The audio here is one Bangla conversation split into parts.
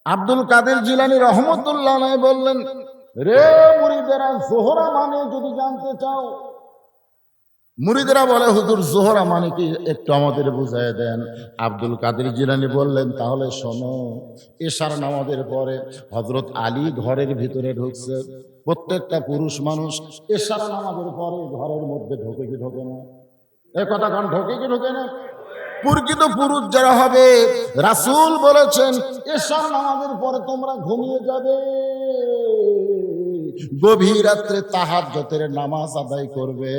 আব্দুল কাদের জিলানী রহমতুল্লাহ আলাইহি বললেন, রে মুরিদেরা, জোহরা মানে যদি জানতে চাও। মুরিদেরা বলে, হুজুর জোহরা মানে কি একটু আমাদের বুঝায় দেন। আব্দুল কাদের জিলানী বললেন, তাহলে শোনো, এশার নামাজের পরে হযরত আলী ঘরের ভিতরে ঢুকছে। প্রত্যেকটা পুরুষ মানুষ এশার নামাজের পরে ঘরের মধ্যে ঢোকে কি ঢোকে না? এ কথা কোন ঢোকে কি ঢোকে না? প্রকৃত পুরুষ যারা হবে, রাসূল বলেছেন এশার নামাজের পরে তোমরা ঘুমিয়ে যাবে, গভীর রাত্রে তাহাজ্জুদের নামাজ আদায় করবে,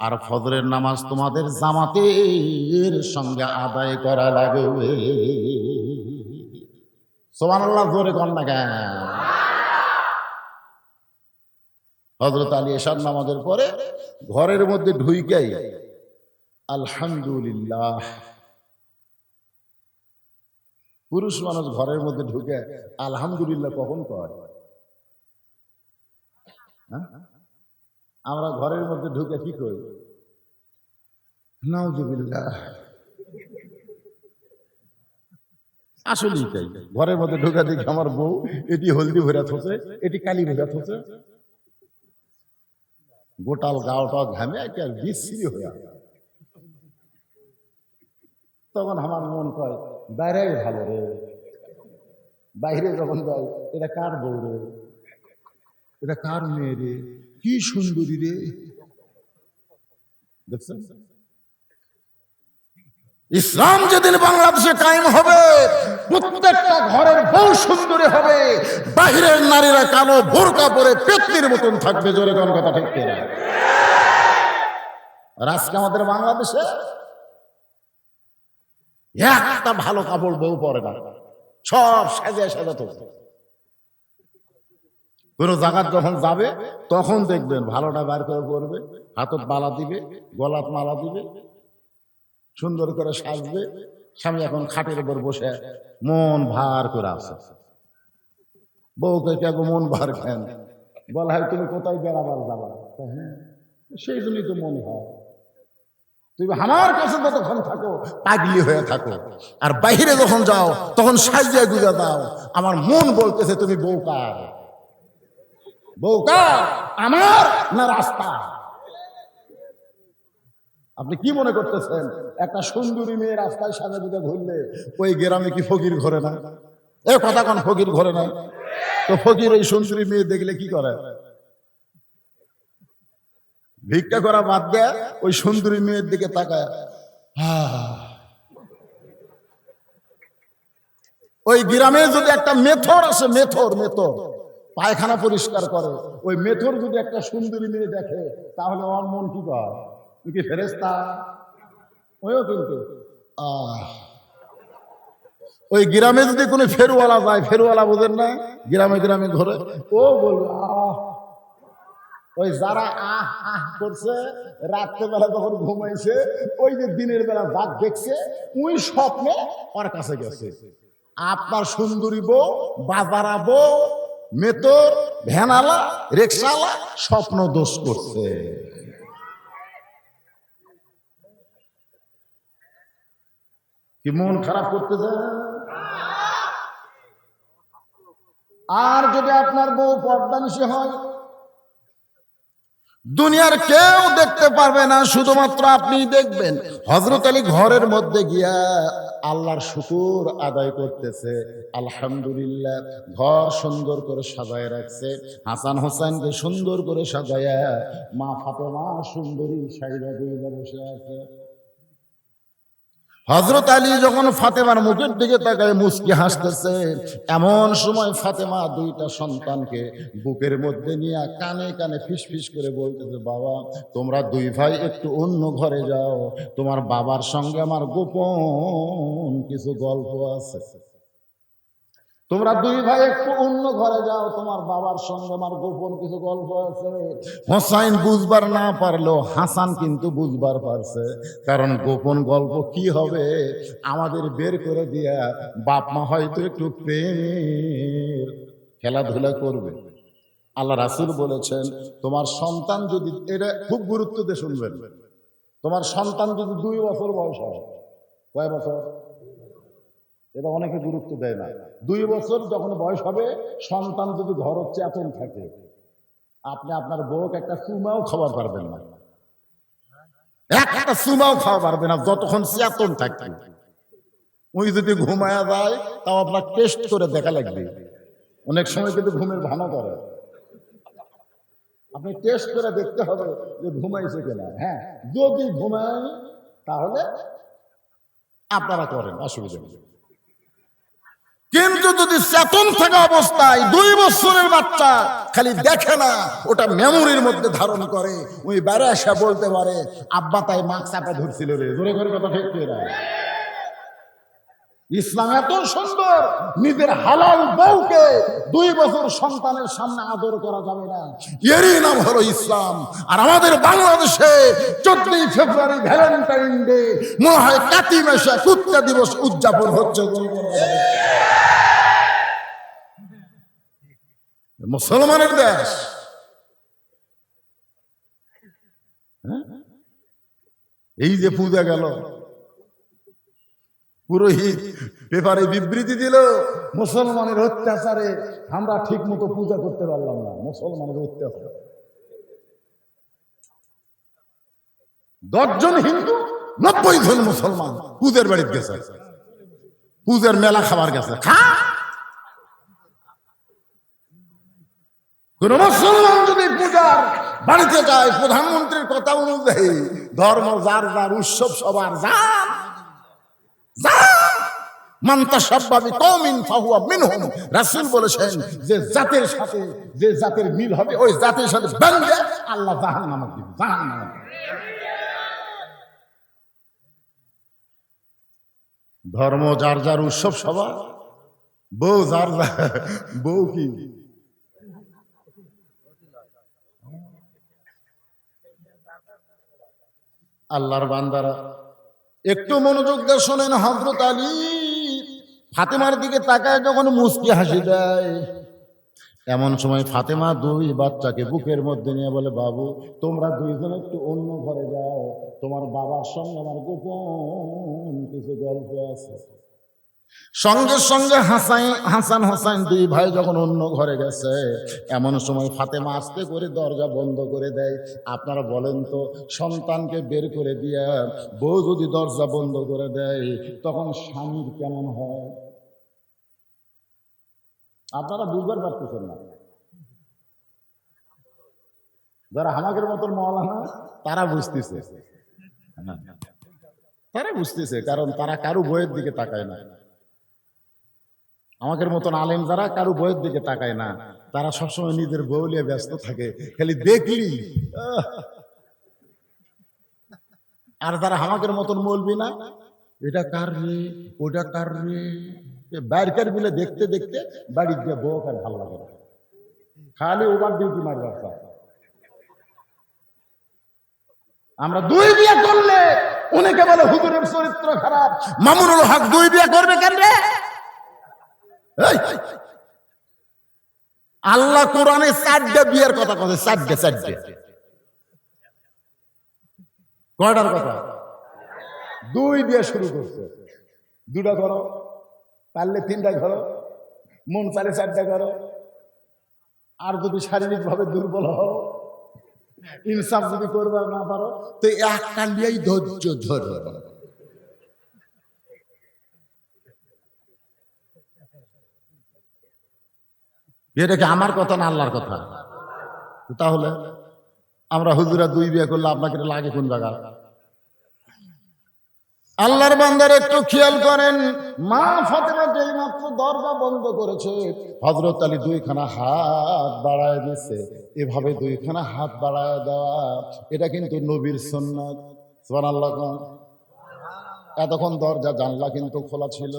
আর ফজরের নামাজ তোমাদের জামাতের সঙ্গে আদায় করা লাগবে। সুবহানাল্লাহ, জোরে কোন না কেন? হযরত আলী এশার নামাজের পরে ঘরের মধ্যে ঢুইকাই আলহামদুলিল্লাহ। পুরুষ মানুষ ঘরের মধ্যে ঢুকে আলহামদুলিল্লাহ কখন কয়? আমরা ঘরের মধ্যে ঢুকে কি করি? নাউজুবিল্লাহ। আসলেই তাই। ঘরের মধ্যে ঢুকে দেখি আমার বউ এটি হলদি ভরা থসে, এটি কালি ভরা থসে, গোটাল গাওটা ঘামে আর বিশ্রী হয়ে। তখন আমার মন কয়, বাইরে ভালো রে, বাইরে যখন যাই, এটা কার বউ রে, এটা কার মেয়ে রে, কি সুন্দরী রে। দেখছেন, ইসলাম যেদিন বাংলাদেশে কায়েম হবে, প্রত্যেকটা ঘরের বউ সুন্দরী হবে, বাহিরের নারীরা কালো বোরকা পরে পেতনির মতন থাকবে। জোরে কোন কথা ঠিক কিনা? আর আজকে আমাদের বাংলাদেশে একটা ভালো কাপড় বউ পরে না, সব সাজায় সাজাতে। কোন জায়গা যখন যাবে তখন দেখবেন ভালোটা বার করে পরবে, হাতত মালা দিবে, গলাত মালা দিবে, সুন্দর করে সাজবে। স্বামী এখন খাটের উপর বসে মন ভার করে আছে, বউকে কে মন ভার খেন, বলা হয় তুমি কোথায় বেড়াবার যাবা? হ্যাঁ, সেই জন্যই তো মনে হয় তুমি আমার কাছে যতক্ষণ থাকো পাগলি হয়ে থাকো, আর বাইরে যখন যাও তখন সাজিয়া গুজা দাও। আমার মন বলতেছে তুমি বউ কার? বউ কার, আমার না রাস্তা? আপনি কি মনে করতেছেন একটা সুন্দরী মেয়ে রাস্তায় সাজা গুজা ঘুরলে ওই গ্রামে কি ফকির ঘরে না? এ কথা কোন ফকির ঘরে না? তো ফকির ওই সুন্দরী মেয়ে দেখলে কি করে? ভিক্ষা করা বাদ দেয়, ওই সুন্দরী মেয়ের দিকে তাকায়। ওই গ্রামে যদি একটা মেথর আছে, মেথর পায়খানা পরিষ্কার করে, ওই মেথর যদি একটা সুন্দরী মেয়ে দেখে, তাহলে ওর মন কি করে? তুই কি ফেরেশতা? ওইও কিন্তু ওই গ্রামে যদি কোনো ফেরওয়ালা যায়, ফেরওয়ালা বোঝেন না, গ্রামে গ্রামে ঘরে, ও বলবে ওই যারা আহ আহ করছে রাত্রেবেলা যখন ঘুমাইছে, ওই যে দিনের বেলা জাগ দেখছে, ওই স্বপ্নে ওর কাছে গেছে। আপনার সুন্দরী বউ, বাজারা বউ, মেতর, ভ্যানালা, রিকশাওয়ালা স্বপ্ন দোষ করছে। কি মন খারাপ করতে যায়? আর যদি আপনার বউ পর্দানিশী হয়, দুনিয়ার কেউ দেখতে পারবে না, শুধুমাত্র আপনি দেখবেন। হযরত আলী ঘরের মধ্যে গিয়া আল্লাহর শুকর আদায় করতেছে, আলহামদুলিল্লাহ। ঘর সুন্দর করে সাজায় রাখছে, হাসান হোসেনকে সুন্দর করে সাজায়া মা ফাতেমা সুন্দরী সাইরা দিয়ে বসে আছে। হযরত আলী যখন ফাতেমার মুখের দিকে তাকায় মুচকি হাসতেছে, এমন সময় ফাতেমা দুইটা সন্তানকে বুকের মধ্যে নিয়ে কানে কানে ফিসফিস করে বলতেছে, বাবা তোমরা দুই ভাই একটু অন্য ঘরে যাও, তোমার বাবার সঙ্গে আমার গোপন কিছু গল্প আছে। তোমরা দুই ভাই একটু অন্য ঘরে যাও, তোমার বাবার সঙ্গে আমার গোপন কিছু গল্প আছে। হোসাইন বুঝবার না পারলো, হাসান কিন্তু বুঝবার পারছে, কারণ গোপন গল্প কি হবে আমাদের বের করে দিয়া বাপ মা হয়তো একটু প্রেমের খেলাধুলা করবে। আল্লাহ রাসূল বলেছেন, তোমার সন্তান যদি, এটা খুব গুরুত্ব দিয়ে শুনবেন, তোমার সন্তান যদি 2 বছর বয়স হয়, কয় বছর? এটা অনেকে গুরুত্ব দেয় না। 2 বছর যখন বয়স হবে, সন্তান যদি ঘর চেতন থাকে, আপনি আপনার বউকে একটা চুমাও খাওয়ার পারবেন না, একটা চুমাও খাওয়া পারবে না যতক্ষণ চেতন থাকবে। ওই যদি ঘুমায়া যায় তাও আপনার টেস্ট করে দেখা লাগবে। অনেক সময় কিন্তু ঘুমের ভানা করে, আপনি টেস্ট করে দেখতে হবে যে ঘুমাইছে কিনা। হ্যাঁ, যদি ঘুমায় তাহলে আপনারা করেন, অসুবিধা নেই। কিন্তু যদি চেতন থাকা অবস্থায় 2 বছরের বাচ্চা খালি দেখে না, ওটা মেমোরির মধ্যে ধারণ করে, ওই বেড়ে এসে বলতে পারে আব্বা তাই মাছ চাপা ধরছিল রে, জোরে করে কথা ঠিক করে। ইসলাম এত সুন্দর, নিজের হালাল বউকে 2 বছর সন্তানের সামনে আদর করা যাবে না, এরই নাম হলো ইসলাম। আর আমাদের বাংলাদেশে 14ই ফেব্রুয়ারি ভ্যালেন্টাইন ডে, মনে হয় কাতি মাসে কুত্তা দিবস উদযাপন হচ্ছে। মুসলমানের দেশ, এই যে পূজা গেল, পুরোহিত পেপারে বিবৃতি দিল মুসলমানের অত্যাচারে আমরা ঠিক মতো পূজা করতে পারলাম না। মুসলমানের অত্যাচার, 10 জন হিন্দু 90 জন মুসলমান পূজার বাড়িতে গেছে, পূজার মেলা খাবার গেছে। কোন মুসলমান যদি পূজার বাড়িতে যায়, প্রধানমন্ত্রীর কথা অনুযায়ী ধর্ম যার যার, উৎসব সবার যার, রাসূল বলেছেন যে জাতের সাথে যে জাতের মিল হবে ওই জাতের সাথে বান্ধে আল্লাহ জাহান্নামে দিবেন, জাহান্নামে। ধর্ম যার যার, উৎসব সবার, বউ যার যার। বউ কি আল্লাহর বান্দারা একটু মনোযোগ দিয়ে শোনেন। হযরত আলী ফাতেমার দিকে তাকায় যখন মুচকি হাসি দেয়, এমন সময় ফাতেমা 2 বাচ্চাকে বুকের মধ্যে নিয়ে বলে, বাবু তোমরা 2 জন একটু অন্য ঘরে যাও, তোমার বাবার সঙ্গে আমার গোপন কিছু গল্প আছে। সঙ্গে সঙ্গে হাসান হোসেন 2 ভাই যখন অন্য ঘরে গেছে, এমন সময় ফাতেমা আস্তে করে দরজা বন্ধ করে দেয়। আপনারা বলেন তো, সন্তানকে বের করে দিয়া বউ যদি দরজা বন্ধ করে দেয় তখন স্বামীর কেমন হয়? আপনারা বুঝবার পারতেছেন না। যারা আমাদের মতন মওলানা তারা বুঝতেছে, তারা বুঝতেছে, কারণ তারা কারো বইয়ের দিকে তাকায় না। আমাদের মতন আলেম যারা কারো বইয়ের দিকে তাকায় না, তারা সবসময় নিজের বউ নিয়ে ব্যস্ত থাকে, খালি দেখলি। আর যারা আমাদের মতন বলবি না, এটা কার রে, ওটা কার রে, বাইরকার বিলে দেখতে দেখতে বাড়ির গিয়ে বউ কার ভালো লাগে না, খালি ওভার ডিউটি মারবার চায়। আমরা 2 বিয়ে করলে অনেকে বলে হুজুরের চরিত্র খারাপ। মামুনুল হক 2 বিয়ে করবে কেন রে? আল্লাহ কোরআনে 4টে বিয়ের কথা বলে, 4টে। কয়টার কথা? 2 দিয়ে শুরু করছে। 2টা করো, পারলে 3টা করো, মন চাইলে 4টা করো। আর যদি শারীরিক ভাবে দুর্বল হও, ইনসাফ যদি করবার না পারো, তো একটা নিয়েই ধৈর্য ধরো। এটা কি আমার কথা না আল্লাহর কথা? তাহলে আমরা হুজুরা 2 বিয়ে করলে আপনাকে লাগে কোন জায়গা? আল্লাহর বান্দার একটু খেয়াল করেন, মা ফাতেমা যেই মাত্র দরজা বন্ধ করেছে, হযরত আলী 2খানা হাত বাড়ায় দিয়েছে। এভাবে 2খানা হাত বাড়ায় দেওয়া এটা কিন্তু নবীর সুন্নাত। সুবহানাল্লাহ। এতক্ষণ দরজা জানলা কিন্তু খোলা ছিল।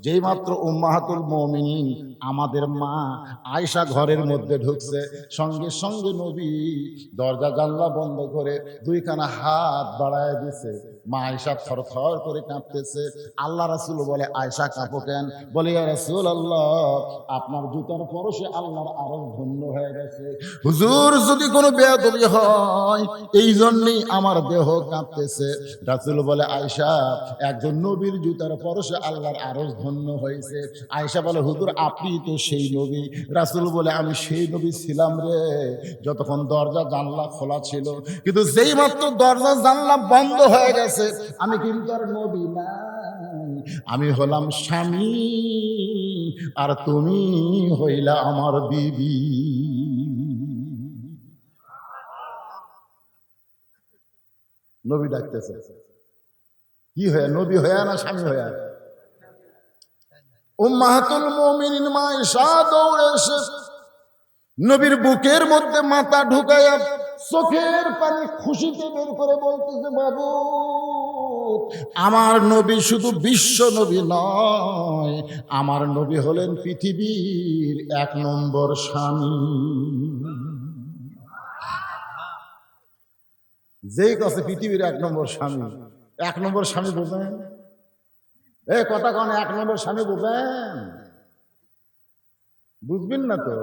যেই মাত্র উম্মাহাতুল মুমিনিন আমাদের মা আয়েশা ঘরের মধ্যে ঢুকছে, সঙ্গে সঙ্গে নবী দরজা জানলা বন্ধ করে 2খানা হাত বাড়ায় দিছে। মা আয়েশা থরথর করে কাঁপতেছে। আল্লাহ রাসূল বলে, আয়েশা কাঁপো কেন? বলে, ইয়া রাসূলুল্লাহ, আপনার জুতার পরশে আল্লাহর আরশ ধন্য হয়ে গেছে। হুজুর, যদি কোনো বেয়াদবি হয় এই জন্যই আমার দেহ কাঁপতেছে। রাসূল বলে, আয়েশা, একজন নবীর জুতার পরশে আল্লাহর আরশ ধন্য হয়েছে। আয়েশা বলে, হুজুর আপনি তো সেই নবী। রাসূল বলে, আমি সেই নবী ছিলাম রে, যতক্ষণ দরজা জানলা খোলা ছিল, কিন্তু যেই মাত্র দরজা জানলা বন্ধ হয়ে গেছে আমি কিন্তু আর নবী নাই, আমি হলাম স্বামী, আর তুমি হইলা আমার বিবি। নবী ডাকতেছে, কি হয়ে? নবী হয়ে না স্বামী হয়ে? উম্মাহাতুল মুমিনিন মা আয়েশা দৌড়ে এসে নবীর বুকের মধ্যে মাথা ঢুকাইয়া চোখের পানি খুশিতে বের করে বলতেছে, বাবু, আমার নবী শুধু বিশ্ব নবী নয়, আমার নবী হলেন পৃথিবীর 1 নম্বর স্বামী। যেই কাছে পৃথিবীর 1 নম্বর স্বামী, 1 নম্বর স্বামী বোঝেন? কথা কন, 1 নম্বর স্বামী বোঝেন? বুঝবেন না তো?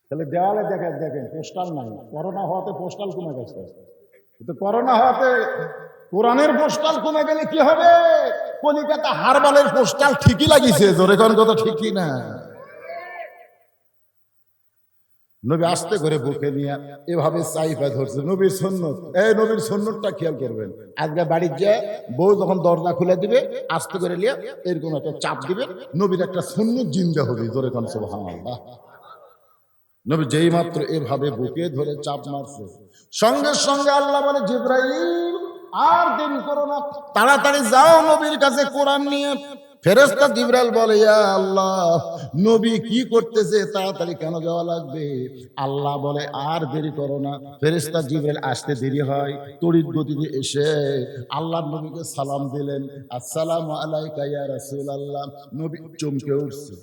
তাহলে দেওয়ালে দেখেন, পোস্টাল নাই। করোনা হওয়াতে পোস্টাল কমে গেছে, কিন্তু করোনা হওয়াতে কোরআনের পোস্টাল কমে গেলে কি হবে? কলিকাতা হারবালের পোস্টাল ঠিকই লাগিয়েছে। জোরে কোন কথা ঠিকই না? নবী আস্তে করে বুকে নিয়ে এভাবে চাইপা ধরছে। নবীর সুন্নত, নবীর সুন্নতটা খেয়াল করবেন। আজকে বাড়ির যে বউ যখন দরজা খুলে দিবে আস্তে করে নিয়ে এরকম একটা চাপ দিবে, নবীর একটা সুন্নত জিন্দা হবে। জোরে কোন সুবহানাল্লাহ। নবী যেই মাত্র এভাবে বুকে ধরে চাপ মারছে, সঙ্গে সঙ্গে আল্লাহ বলে, জিবরাইল আর দেরি করো না, তাড়াতাড়ি যাও নবীর কাছে কোরআন নিয়ে। ফেরেশতা জিবরাইল বলে, ইয়া আল্লাহ, নবী কি করতেছে, তাড়াতাড়ি কেন যাওয়া লাগবে? আল্লাহ বলে, আর দেরি করো না। ফেরেশতা জিবরাইল আসতে দেরি হয়, তড়িৎ গতিতে এসে আল্লাহর নবীকে সালাম দিলেন, আসসালামু আলাইকা ইয়া রাসূলুল্লাহ। নবী চমকে উঠছে।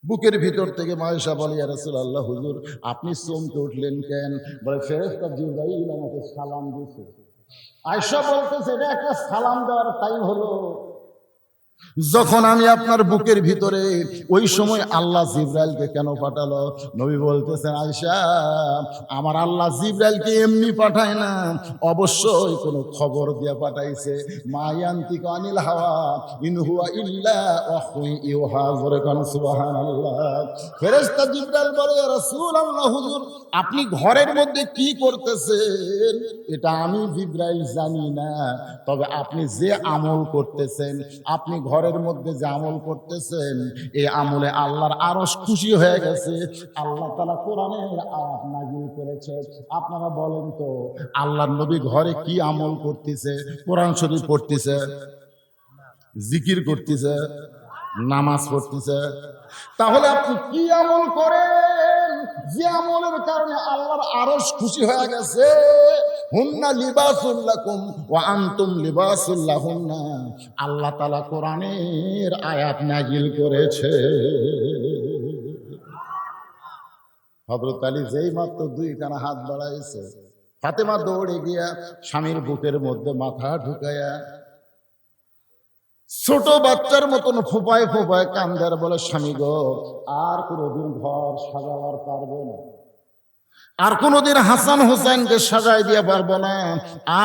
বুকের ভিতর থেকে মা আয়েশা বলে, ইয়া রাসূলুল্লাহ, হুজুর আপনি চমকে উঠলেন কেন? বলে, ফেরেশতা জিবরাইল আমাকে সালাম দিয়েছে। আয়েশা বলতেছে, এটা একটা সালাম দেওয়ার টাইম হলো যখন আমি আপনার বুকের ভিতরে? ওই সময় আল্লাহ জিবরাইলকে কেন পাঠালো? নবী বলতেছেন, আয়েশা, আমার আল্লাহ জিবরাইলকে এমনি পাঠায় না, অবশ্যই কোনো খবর দিয়ে পাঠাইছে। মা ইয়ান্তিকু আনিল হাওয়া ইন হুয়া ইল্লা ওয়াহয়ুন ইউহা। জোরে কোন সুবহানাল্লাহ। ফেরেশতা জিবরাইল বলে, ইয়া রাসূলুল্লাহ, হুজুর আপনি ঘরের মধ্যে কি করতেছেন এটা আমি জিবরাইল জানি না, তবে আপনি যে আমল করতেছেন, আপনি ঘরের মধ্যে যে আমল করতেছেন, এই আমলে আল্লাহর আরশ খুশি হয়ে গেছে। আল্লাহ তাআলা কোরআনের আয়াত নাযিল করেছে। আপনারা বলেন তো, আল্লাহর নবী ঘরে কি আমল করতেছে? কোরআন শরীফ পড়তেছে, জিকির করতেছে, নামাজ পড়তেছে। তাহলে আপনি কি আমল করেন যে আমলের কারণে আল্লাহর আরশ খুশি হয়ে গেছে? হুন্না লিবাসুল লাকুম ওয়া আনতুম লিবাসুল লাহুন্না। আল্লাহ তাআলা কোরআনের আয়াত নাযিল করেছে। হযরত আলী যেই মাত্র 2 খানা হাত বাড়াইছে, ফাতেমা দৌড়ে গিয়া স্বামীর বুকের মধ্যে মাথা ঢুকায়া ছোট বাচ্চার মতন ফোপায় ফোপায় কান্দার বলে, স্বামী গো, আর কোনোদিন ঘর সাজাবার পারবো না, আর কোনোদিন হাসান হোসেনকে সাজাই দিয়ে পারবো না,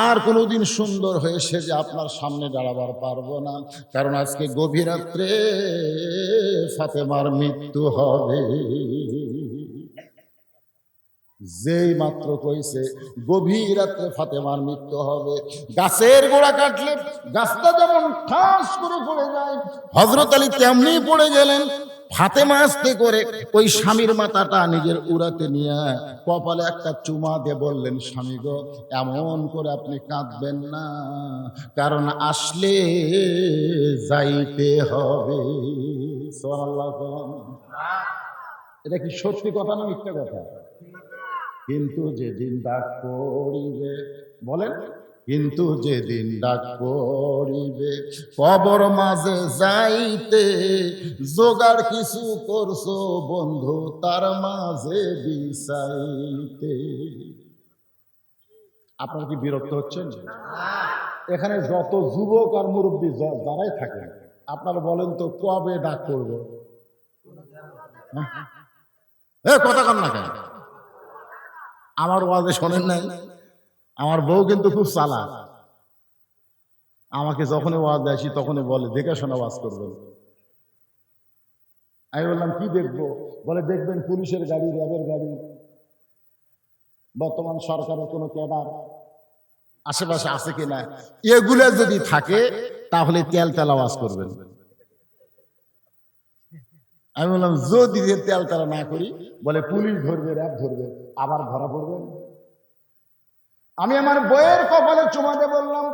আর কোনোদিন সুন্দর হয়ে সেজে আপনার সামনে দাঁড়াবার পারবো না, কারণ আজকে গভীর রাত্রে ফাতেমার মৃত্যু হবে। যেই মাত্র কইছে গভীর রাত্রে ফাতেমার মৃত্যু হবে, গাছের গোড়া কাটলে গাছটা যেমন ঠাস করে পড়ে যায়, হযরত আলী তেমনি পড়ে গেলেন। ফাতেমা আস্তে করে ওই স্বামীর মাথাটা নিজের উড়াতে নিয়ে কপালে একটা চুমা দিয়ে বললেন, স্বামী গো, এমন করে আপনি কাঁদবেন না, কারণ আসলে যাইতে হবে। সুবহানাল্লাহ। এটা কি সত্যি কথা না মিথ্যা কথা? কিন্তু যেদিন ডাক পড়িবে, বলেন, কিন্তু যেদিন ডাক পড়িবে কবর মাঝে যাইতে, জোগাড় কিছু করছো বন্ধু তার মাঝে বিছাইতে। আপনারা কি বিরক্ত হচ্ছেন? এখানে যত যুবক আর মুরব্বী যারাই থাকেন, আপনারা বলেন তো কবে ডাক করবো? কথা কন না কেন? আমার ওয়াজে শোনেন নাই? আমার বউ কিন্তু খুব চালাক, আমাকে যখনই ওয়াজ আসি তখনই বলে দেখে শোনা ওয়াজ করবেন। আমি বললাম কি দেখবো? বলে দেখবেন পুলিশের গাড়ি, র্যাবের গাড়ি, বর্তমান সরকারের কোনো ক্যাডার আশেপাশে আছে কিনা, এগুলো যদি থাকে তাহলে তেল তেল আওয়াজ করবেন। আমি বললাম যদি তেল তেল না করি, বলে পুলিশ ধরবে, র্যাব ধরবে, আবার ধরা পড়বেন। আমি আমার বইয়ের কপালে চুমা দিয়ে বললাম,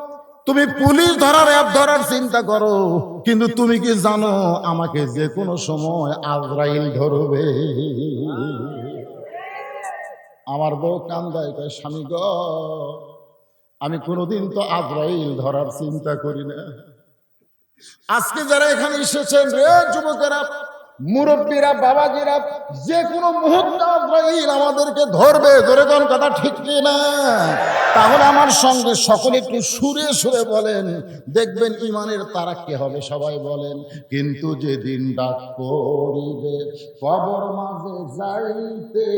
তুমি পুলিশ ধরার, র্যাব ধরার চিন্তা করো, কিন্তু তুমি কি জানো আমাকে যে কোনো সময় আজরাইল ধরবে? আমার বউ কান্দায় কয়, স্বামী গো, আমি কোনোদিন তো আজরাইল ধরার চিন্তা করি না। আজকে যারা এখানে এসেছেন রে যুবকেরা, মুরব্বীরা, বাবাজিরা, যে কোনো মুহূর্তে আজরাইল আমাদেরকে ধরবে। ধরে কোন কথা ঠিক না? তাহলে আমার সঙ্গে সকলে একটু সুরে সুরে বলেন, দেখবেন ইমানের তারাক্কি হবে। সবাই বলেন, কিন্তু যেদিন ডাক পড়িবে কবর মাঝে যাইতে,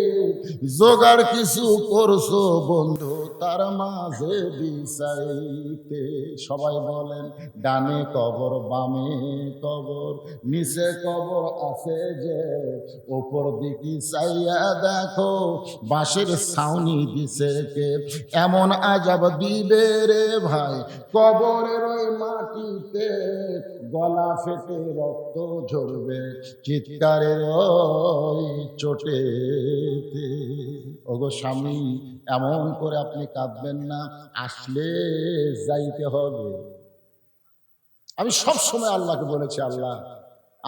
জোগাড় কিছু করছো বন্ধু তার মাঝে বিছাইতে। সবাই বলেন, ডানে কবর, বামে কবর, নিচে কবর আছে যে, ওপর দিকে চাইয়া দেখো বাঁশের ছাউনি দিছে কে। এমন আজাব দিবে রে ভাই কবরের ওই মাটিতে, গলা ফেটে রক্ত ঝরবে চিৎকারের ওই চোটেতে। ওগো স্বামী, এমন করে আপনি কাঁদবেন না, আসলে যাইতে হবে। আমি সব সময় আল্লাহকে বলেছি, আল্লাহ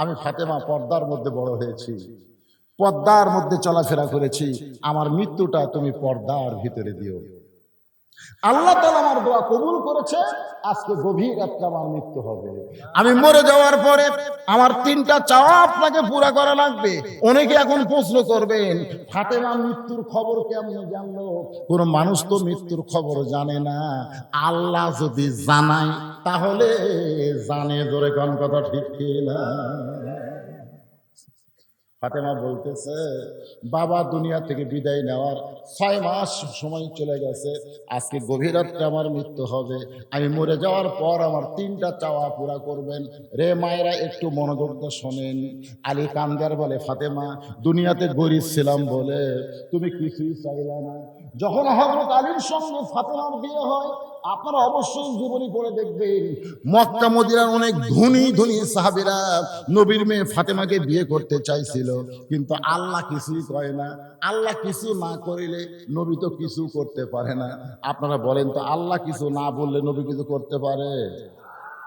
আমি ফাতেমা পর্দার মধ্যে বড় হয়েছি, পর্দার মধ্যে চলাফেরা করেছি, আমার মৃত্যুটা তুমি পর্দার ভিতরে দিও। আল্লাহ তাআলা আমার দোয়া কবুল করেছে। আজকে গভীর রাতে আমার মৃত্যু হবে। আমি মরে যাওয়ার পরে আমার তিনটা চাওয়া আপনাকে পুরা করা লাগবে। অনেকে এখন প্রশ্ন করবেন, ফাতেমা মৃত্যুর খবর কেমন জানলো? কোন মানুষ তো মৃত্যুর খবর জানে না, আল্লাহ যদি জানায় তাহলে জানে। ধরে কোন কথা ঠিক না? ফাতেমা বলতেছে, বাবা দুনিয়া থেকে বিদায় নেওয়ার 6 মাস সময় চলে গেছে, আজকে গভীর রাত্রে আমার মৃত্যু হবে। আমি মরে যাওয়ার পর আমার তিনটা চাওয়া পুরা করবেন। রে মায়েরা একটু মনোযোগ দিয়ে শোনেন। আলী কান্দার বলে, ফাতেমা দুনিয়াতে গরিব ছিলাম বলে তুমি কিছুই চাইলা না। যখন হযরত আলীর সঙ্গে ফাতেমার বিয়ে হয়, আপনারা অবশ্যই জীবনী পড়ে দেখবেন, মক্কা মদিনার অনেক ধনী ধনী সাহাবীরা নবীর মেয়ে ফাতেমাকে বিয়ে করতে চাইছিল, কিন্তু আল্লাহ কিছুই কয় না। আল্লাহ কিছু না করিলে নবী তো কিছু করতে পারে না। আপনারা বলেন তো, আল্লাহ কিছু না বললে নবী কিছু করতে পারে?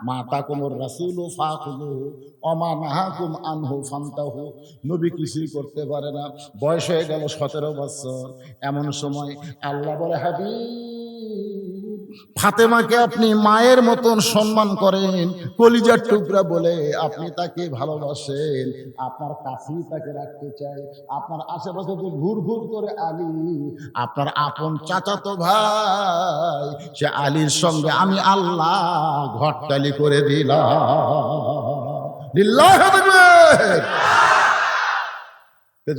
মা তাকুমুর রাসূলু ফাখুযুহু ওয়া মা নাহাকুম আনহু ফান্তাহু। নবী কিছুই করতে পারে না। বয়স হয়ে গেল 17 বছর। এমন সময় আল্লাহ বলে, হাবিব ফাতেমাকে আপনি মায়ের মতন সম্মান করেন, কলিজার টুকরা বলে আপনি তাকে ভালোবাসেন, আপনার কাছেই তাকে রাখতে চাই। আপনার আশেপাশে যে ঘুর ঘুর করে আলী, আপনার আপন চাচাতো ভাই, সে আলীর সঙ্গে আমি আল্লাহ ঘটকালি করে দিলাম। লিল্লাহি তাকবীর।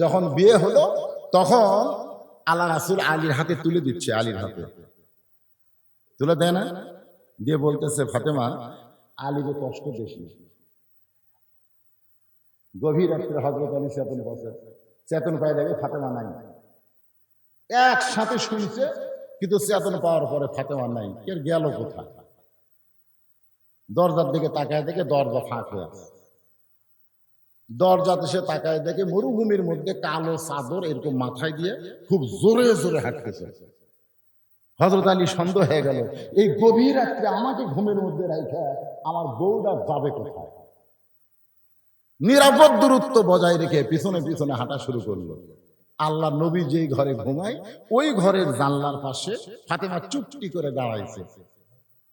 যখন বিয়ে হলো তখন আল্লাহ রাসূল আলীর হাতে তুলে দিচ্ছে, আলীর হাতে তুলে দেয় না, দিয়ে বলতেছে, ফাতেমা আলীকে কষ্ট বেশি। গভীর রাত্রে হযরত আলী চেতন বসে, চেতন পায় দেখে ফাতেমা নাই। একসাথে শুনছে, কিন্তু চেতন পাওয়ার পরে ফাতেমা নাই। কে গেল কোথায়? দরজার দিকে তাকায় দেখে দরজা ফাঁক হয়ে আছে। দরজাতে সে তাকায় দেখে মরুভূমির মধ্যে কালো চাদর এরকম মাথায় দিয়ে খুব জোরে জোরে হাঁটতেছে। হযরত আলী সন্দেহ হয়ে গেল, এই গভীর রাত্রে আমাকে ঘুমের মধ্যে রাখা আমার বউটা যাবে কোথায়? নিরাপদ দূরত্ব বজায় রেখে পিছনে পিছনে হাঁটা শুরু করলো। আল্লাহ নবী যেই ঘরে ঘুমায় ওই ঘরের জানলার পাশে ফাতেমা চুপটি করে দাঁড়াইছে।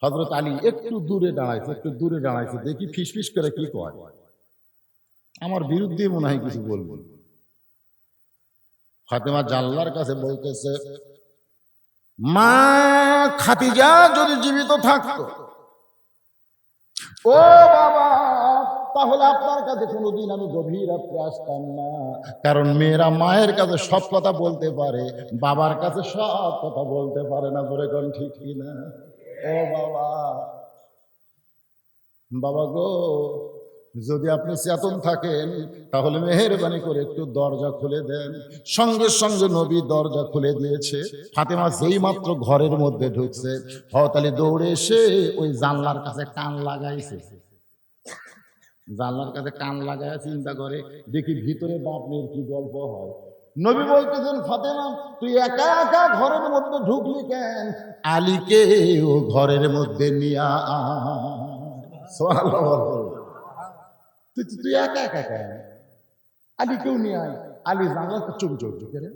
হযরত আলী একটু দূরে দাঁড়াইছে, একটু দূরে দাঁড়াইছে, দেখি ফিসফিস করে কি কয়, আমার বিরুদ্ধে মনে হয় কিছু বলবো। ফাতেমা জানলার কাছে বলতেছে, মা খাদিজা যদি জীবিত থাকতো, ও বাবা, তাহলে আপনার কাছে কোনোদিন আমি গভীর রাত্রে আসতাম না। কারণ মেয়েরা মায়ের কাছে সব কথা বলতে পারে, বাবার কাছে সব কথা বলতে পারে না। বলে কোন ঠিক কিনা? ও বাবা, বাবা গো, যদি আপনি চেতন থাকেন তাহলে মেহেরবানি করে একটু দরজা খুলে দেন। সঙ্গে সঙ্গে নবী দরজা খুলে দিয়েছে। ফাতেমা যেই মাত্র ঘরের মধ্যে ঢুকছে, হযরত আলী দৌড়ে এসে ওই জানলার কাছে কান লাগাইছে। জানলার কাছে কান লাগায় চিন্তা করে দেখি ভিতরে বাপ মেয়ের কি গল্প হয়। নবী বলতেছেন, ফাতেমা তুই একা একা ঘরের মধ্যে ঢুকলি কেন? আলীকে ও ঘরের মধ্যে নিয়ে তুই একা একা কেন? আলী কেউ নিয়ে আয়। আলী জানলার চুপ চুপ ঢুকে রে।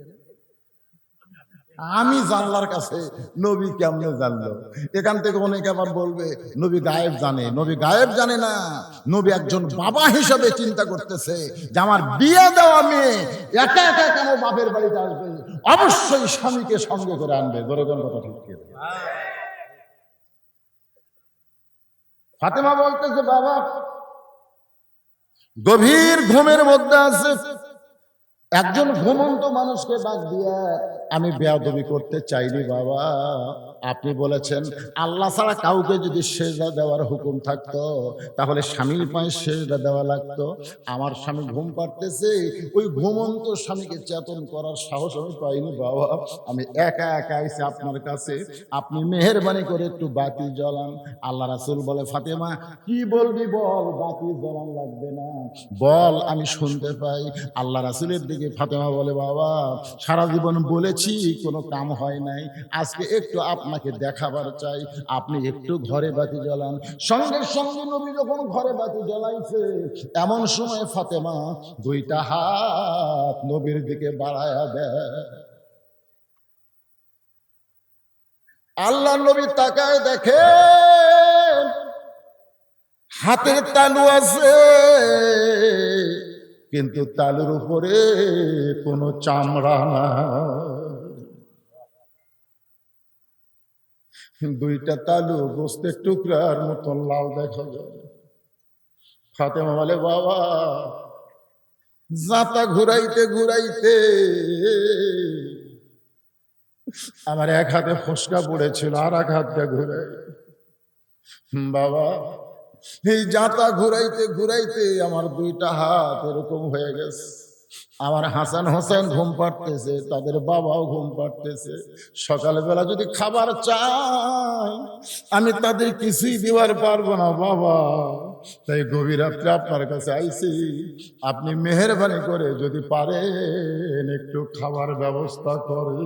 আমি জানলার কাছে, নবী কেমনে জানলো? এখান থেকে অনেকে আবার বলবে নবী গায়েব জানে। নবী গায়েব জানে না। নবী একজন বাবা হিসাবে চিন্তা করতেছে যে আমার বিয়ে দেওয়া মেয়ে একা একা কেন বাপের বাড়িতে আসবে, অবশ্যই স্বামীকে সঙ্গে করে আনবে। দরকার কথা ঠিক কি? ফাতেমা বলতেছে, বাবা গভীর ঘুমের মধ্যে আছে, একজন ঘুমন্ত মানুষকে ডাক দিয়া আমি বেয়াদবি করতে চাইনি বাবা। আপনি বলেছেন আল্লাহ ছাড়া কাউকে যদি সেজদা দেওয়ার হুকুম থাকতো তাহলে স্বামীর পায়ে সেজদা দেওয়া লাগতো। আমার স্বামী ঘুম পাড়তেছে, ওই ঘুমন্ত স্বামীকে চেতন করার সাহস আমি পাইনি বাবা। আমি একা একা আইছি আপনার কাছে, আপনি মেহেরবানি করে একটু বাতি জ্বালান। আল্লাহ রাসূল বলে, ফাতেমা কি বলবি বল, বাতি জ্বালান লাগবে না, বল আমি শুনতে পাই। আল্লাহ রাসূলের দিকে ফাতেমা বলে, বাবা সারা জীবন বলেছি কোনো কাম হয় নাই, আজকে একটু আপনাকে দেখাবার চাই, আপনি একটু ঘরে বাতি জ্বালান। সঙ্গে সঙ্গে নবী যখন ঘরে বাতি জ্বালাইছে, এমন সময় ফাতেমা দুইটা হাত নবীর দিকে বাড়ায়া দেয়। আল্লাহ নবী তাকায় দেখে হাতের তালু আছে, কিন্তু তালুর উপরে কোনো চামড়া না। দুইটা তালু গোস্তের টুকরার মতো লাল দেখা যায়। ফাতেমা বলে, বাবা জাতা ঘুরাইতে ঘুরাইতে আমার এক হাতে ফসকা পড়েছিল, আর এক হাত দিয়ে ঘুরাই। বাবা এই জাতা ঘুরাইতে ঘুরাইতে আমার দুইটা হাত এরকম হয়ে গেছে। আমার হাসান হোসেন ঘুম পাড়তেছে, তাদের বাবাও ঘুম পাড়তেছে। সকালবেলা যদি খাবার চাই আমি তাদের কিছুই দিবার পারবো না বাবা। তাই গভীর রাত্রে আপনার কাছে আইছি, আপনি মেহেরবানি করে যদি পারেন একটু খাবার ব্যবস্থা করে।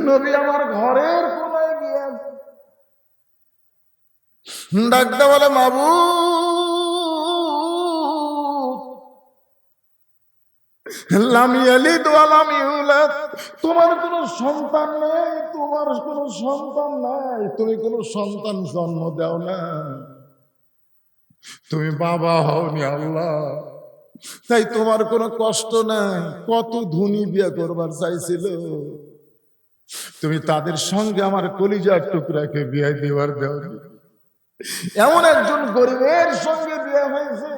নবী আমার ঘরের কোনায় গিয়ে ডাকতে বলে, মাবুদ লাম ইয়ালিদ ওয়া লাম ইউলাদ, তোমার কোনো সন্তান নেই, তোমার কোনো সন্তান নাই, তুমি কোনো সন্তান জন্ম দাও না, তুমি বাবা হওনি আল্লাহ, তাই তোমার কোনো কষ্ট নাই। কত ধনী বিয়ে করবার চাইছিল, তুমি তাদের সঙ্গে আমার কলিজার টুকরাকে বিয়ে দেওয়ার দেও। এমন একজন গরিবের সঙ্গে বিয়ে হয়েছে,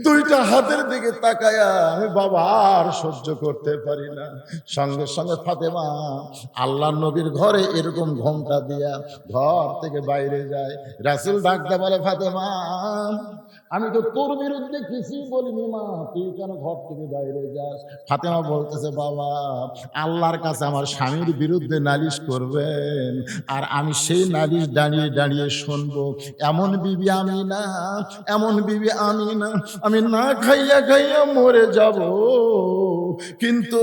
দুইটা হাতের দিকে তাকায়া আমি বাবা আর সহ্য করতে পারি না। সঙ্গে সঙ্গে ফাতেমা আল্লাহ নবীর ঘরে এরকম ঘোমটা দিয়া ঘর থেকে বাইরে যায়। রাসূল ডাকতে বলে, ফাতেমা আমি তো তোর বিরুদ্ধে কিছুই বলিনি মা, তুই কেন ঘর থেকে বাইরে যাস? ফাতেমা বলতেছে, বাবা আল্লাহর কাছে আমার স্বামীর বিরুদ্ধে নালিশ করবেন, আর আমি সেই নালিশ দাঁড়িয়ে দাঁড়িয়ে শুনবো। এমন বিবি আমি না, এমন বিবি আমি না, আমি না খাইয়া খাইয়া মরে যাব, কিন্তু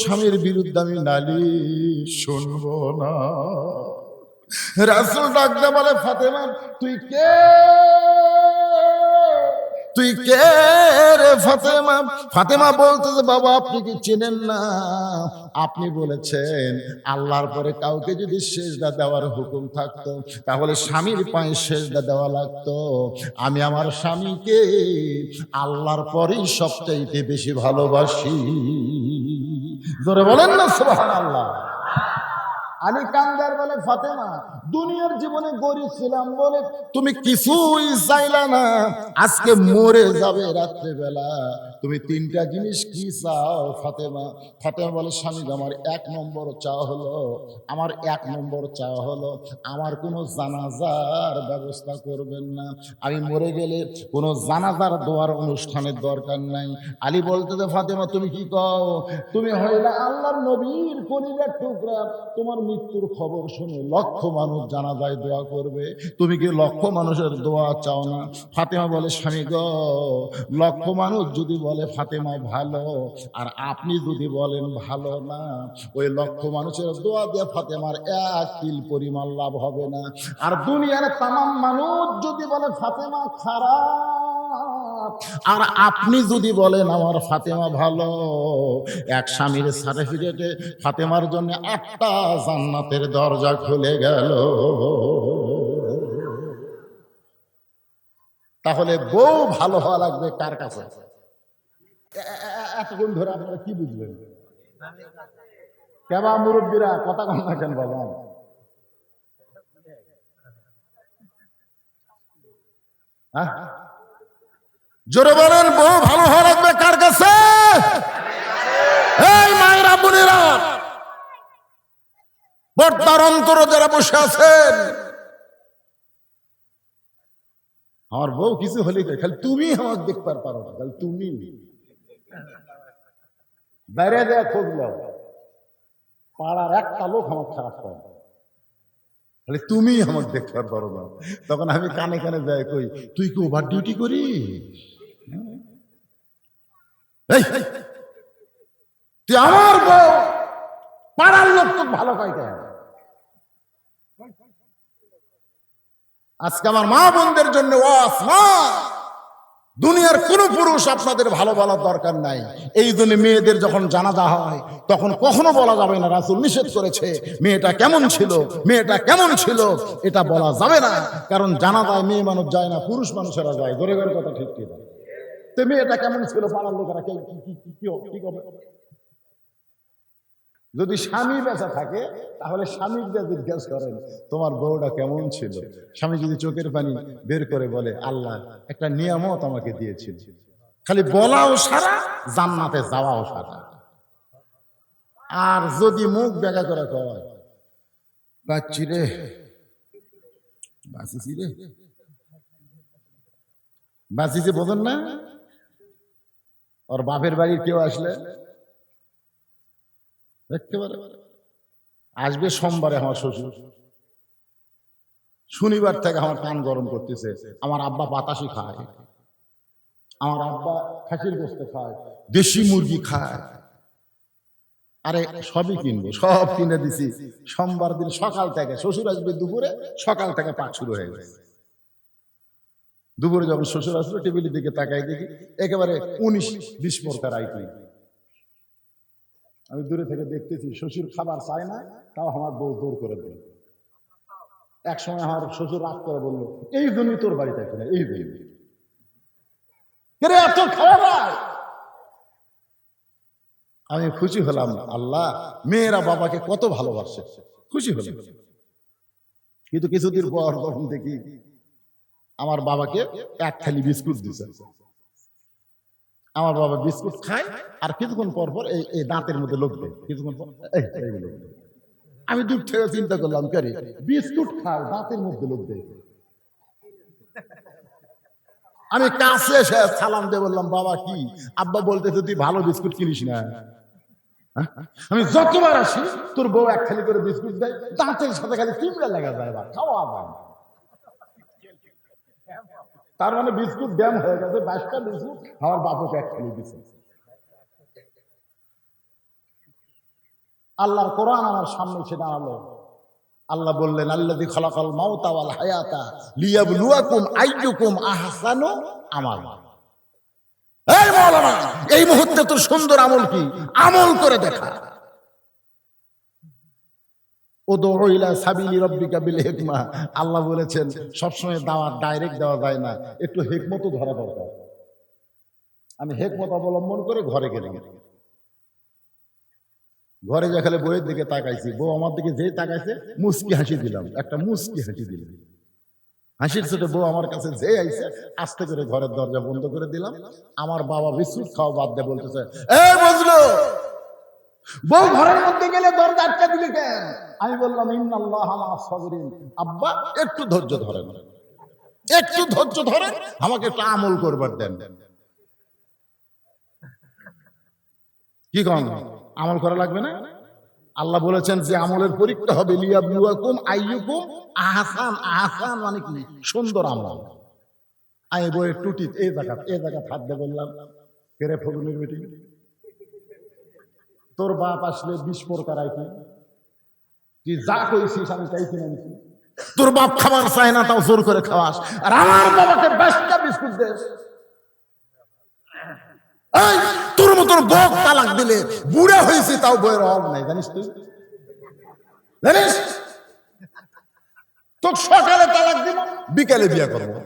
স্বামীর বিরুদ্ধে আমি নালিশ শুনবো না। রাসূল ডাকতে বলে, ফাতেমা তুই কে, তুই কে রে ফাতেমা? ফাতেমা বলতেছে, বাবা আপনি কি চেনেন না? আপনি বলেছেন আল্লাহর পরে কাউকে যদি সেজদা দেওয়ার হুকুম থাকতো তাহলে স্বামীর পায়ে সেজদা দেওয়া লাগতো। আমি আমার স্বামীকে আল্লাহর পরেই সবচাইতে বেশি ভালোবাসি। জোরে বলেন না সুবহানাল্লাহ। আলী কান্দার বলে, ফাতেমা দুনিয়ার জীবনে গরিব ছিলাম বলে তুমি কিছুই চাইলা না, আজকে মরে যাবে রাত্রেবেলা, তুমি তিনটা জিনিস কি চাও ফাতেমা? ফাতেমা বলে, স্বামী আমার এক নম্বর চাওয়া হলো, আমার এক নম্বর চাওয়া হলো আমার কোনো জানাজার ব্যবস্থা করবেন না, আমি মরে গেলে কোনো জানাজার দোয়ার অনুষ্ঠানের দরকার নাই। আলী বলতে যে, ফাতেমা তুমি কি কও? তুমি হইলে আল্লাহর নবীর কলিজার টুকরা, তোমার মৃত্যুর খবর শুনে লক্ষ মানুষ জানাজায় দোয়া করবে, তুমি কি লক্ষ মানুষের দোয়া চাও না? ফাতেমা বলে, স্বামী গো, লক্ষ মানুষ যদি বলে ফাতেমা ভালো, আর আপনি যদি বলেন ভালো না, ওই লক্ষ মানুষের দোয়া দিয়ে ফাতেমার এক তিল পরিমাণ লাভ হবে না। আর দুনিয়ার তামাম মানুষ যদি বলে ফাতেমা খারাপ, আর আপনি যদি বলেন আমার ফাতেমা ভালো, এক স্বামীর সার্টিফিকেটে ফাতেমার জন্য 8টা জান্নাতের দরজা খুলে গেল। তাহলে বউ ভালো হওয়া লাগবে কার কাছে? এতক্ষণ ধরে আপনারা কি বুঝলেন? কেবা মুরব্বীরা কথা কম না কেন বাবা? জোরে বলেন, বউ ভালো হওয়া লাগবে কার কাছে? এই মায়েরা বোনেরা, পর্দার অন্তর যারা বসে আছেন, আমার বউ কিছু হলে খালি তুমি আমার দেখতে পারো না, খালি তুমি বাইরে দেয়া খোঁজ নাও, পাড়ার একটা লোক আমার খারাপ পায়, খালি তুমি আমার দেখতে পারো না। তখন আমি কানে কানে যাই, কই তুই কি ওভার ডিউটি করি? তুই আমার বউ, পাড়ার লোক তো ভালো পাই কেন? আজকে আমার মা বোনদের জন্য ওয়াজ, মা দুনিয়ার কোন পুরুষ আপনাদের ভালো বলার দরকার নাই। এই জন্য মেয়েদের যখন জানাজা হয় তখন কখনো বলা যাবে না রাসূল নিষেধ করেছে মেয়েটা কেমন ছিল, মেয়েটা কেমন ছিল, এটা বলা যাবে না। কারণ জানাজায় মেয়ে মানুষ যায় না, পুরুষ মানুষেরা যায়। ধরে গেলে কথা ঠিক কি না? তো মেয়েটা কেমন ছিল পাড়ার লোকেরা কি করবে? যদি স্বামী বেঁচে থাকে তাহলে স্বামীকে জিজ্ঞাসা করেন তোমার বউটা কেমন ছিল। স্বামী যদি চোখের পানি বের করে বলে আল্লাহ একটা নিয়ামত আমাকে দিয়েছিল, খালি বলাও সারা, জান্নাতে যাওয়াও সারা। আর যদি মুখ বেগা করে কয় বাচ্চি রে বাঁচিছি রে বাঁচিছে, বোঝেন না? ওর বাপের বাড়ির কেউ আসলে একেবারে আসবে সোমবারে আমার শ্বশুর, শনিবার থেকে আমার কান গরম করতেছে, আমার আব্বা বাতাসি খায়, আমার আব্বা খাসির গোস্ত খায়, দেশি মুরগি খায়। আরে সবই কিনবো, সব কিনে দিছি। সোমবার দিন সকাল থেকে শ্বশুর আসবে দুপুরে, সকাল থেকে পাক শুরু হয়ে গেছে। দুপুরে যখন শ্বশুর আসলো টেবিলের দিকে তাকাই দেখি একেবারে 19-20 প্রকার আইটেম। আমি দূরে থেকে দেখতেছি শ্বশুর খাবার চায় না, তাও আমার বউ জোর করে দেয়। এক সময় আমার শ্বশুর রাগ করে বললো এই জন্যই তোর বাড়িতে আসে না, এই জন্য এত খাবার। আমি খুশি হলাম, আল্লাহ মেয়েরা বাবাকে কত ভালোবাসে, খুশি হলাম। কিন্তু কিছুদিন পর তখন দেখি আমার বাবাকে এক থালি বিস্কুট দিছে। আমার বাবা বিস্কুট খায় আর কিছুক্ষণ পর পর এই দাঁতের মধ্যে লোক দেয়, কিছুক্ষণ পর এইগুলো। আমি দূর থেকে চিন্তা করলাম কে বিস্কুট খায় দাঁতের মধ্যে লোক দেয়। আমি কাছে এসে সালাম দিয়ে বললাম বাবা কি? আব্বা বলতেছে তুই ভালো বিস্কুট কিনিস না। আমি যতবার আসি তোর বউ এক খালি করে বিস্কুট দেয়, দাঁতের সাথে খালি চিমড়া লাগা যায়, খাওয়া যায়। তার মানে বিস্কুট ড্যাম হয়ে গেছে, 22টা বিস্কুট আমার বাপকে এক খালি দিচ্ছে। আল্লাহর কোরআন আমার সামনে এসে দাঁড়ালো। আল্লাহ বললেন আল্লাযী খালাকাল মাউতা ওয়াল হায়াতা লিয়াবলুয়াকুম আইয়ুকুম আহসানু আমালা। এই মাওলানা, এই মুহূর্তে তোর সুন্দর আমল কি? আমল করে দেখা। উদউ ইলা সাবিলি রাব্বিকা বিল হিকমা। আল্লাহ বলেছেন সবসময় দাওয়াত ডাইরেক্ট দেওয়া যায় না, একটু হিকমতও ধরা দরকার। আমি হিকমত অবলম্বন করে ঘরে গেলাম। ঘরে যা খালি বইয়ের দিকে তাকাইছি, বউ আমার দিকে যেই তাকাইছে মুচকি হাসি দিলাম, একটা মুচকি হাসি দিলাম। হাসির ছোটে বউ আমার কাছে যে আইছে, আস্তে করে ঘরের দরজা বন্ধ করে দিলাম। আমার বাবা বিস্কুট খাওয়া বাদ দিয়ে বলতেছে, এ বুঝলো বউ ঘরের মধ্যে গেলে দরজা আটকে দিলি কেন? আমি বললাম ইন্নাল্লাহ মা'আস সাবিরিন, আব্বা একটু ধৈর্য ধরেন, একটু ধৈর্য ধরেন, আমাকে একটু আমল করবার দেন। কি কন আমল করা লাগবে না? আল্লাহ বলেছেন যে আমলের পরীক্ষা হবে, লিয়াবলুয়াকুম আইয়ুকুম আহসান। আহসান মানে কি? সুন্দর আমল। আমি বইয়ের টুটি এই জায়গা হাত দিয়ে বললাম, কেরে ফগুনের বেটি, তোর বাপ আসলে 20 প্রকার আইটি, তুই যা কইছিস আমি তাই কিনে আনছি। তোর বাপ খাবার চায় না, তাও জোর করে খাওয়াস, আর আমার বাবাকে 20টা বিস্কুট দেস। এই তোর মতন বক তালাক দিলে বুড়া হয়েছে, তাও বইয়ের অভাব নাই, জানিস তুই? জানিস তোর সকালে তালাক দিব, বিকালে বিয়ে করবো।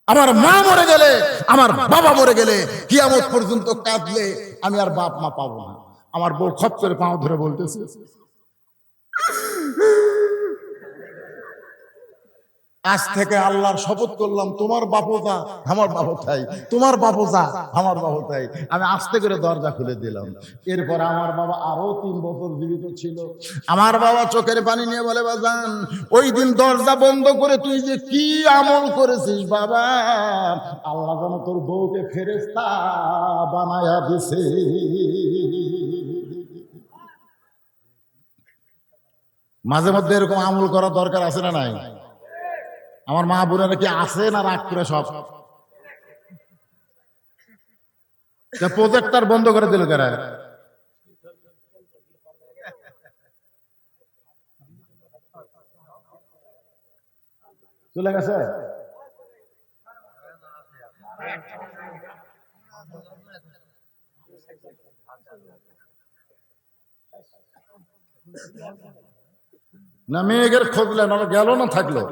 আমার মা মরে গেলে, আমার বাবা মরে গেলে, কিয়ামত পর্যন্ত কাঁদলে আমি আর বাপ মা পাবো না। আমার বউ খপ করে পাও ধরে বলতেছে, আজ থেকে আল্লাহর শপথ করলাম, তোমার বাপও যা আমার বাপও তাই, তোমার বাপও যা আমার বাপও তাই। আমি আস্তে করে দরজা খুলে দিলাম। এরপর আমার বাবা আরো 3 বছর জীবিত ছিল। আমার বাবা চোখের পানি নিয়ে বলে, বাজান ওই দিন দরজা বন্ধ করে তুই যে কি আমল করেছিস বাবা, আল্লাহ যেন তোর বউকে ফেরেশতা বানায়া দিছে। মাঝে মধ্যে এরকম আমল করা দরকার আছে না নাই? আমার মা বোনেরা কি আছে না রাগ করে সব? প্রজেক্টর বন্ধ করে দিল কারা? চলে গেছে? না মেয়েদের খোঁজলেন, আর গেল না থাকলো?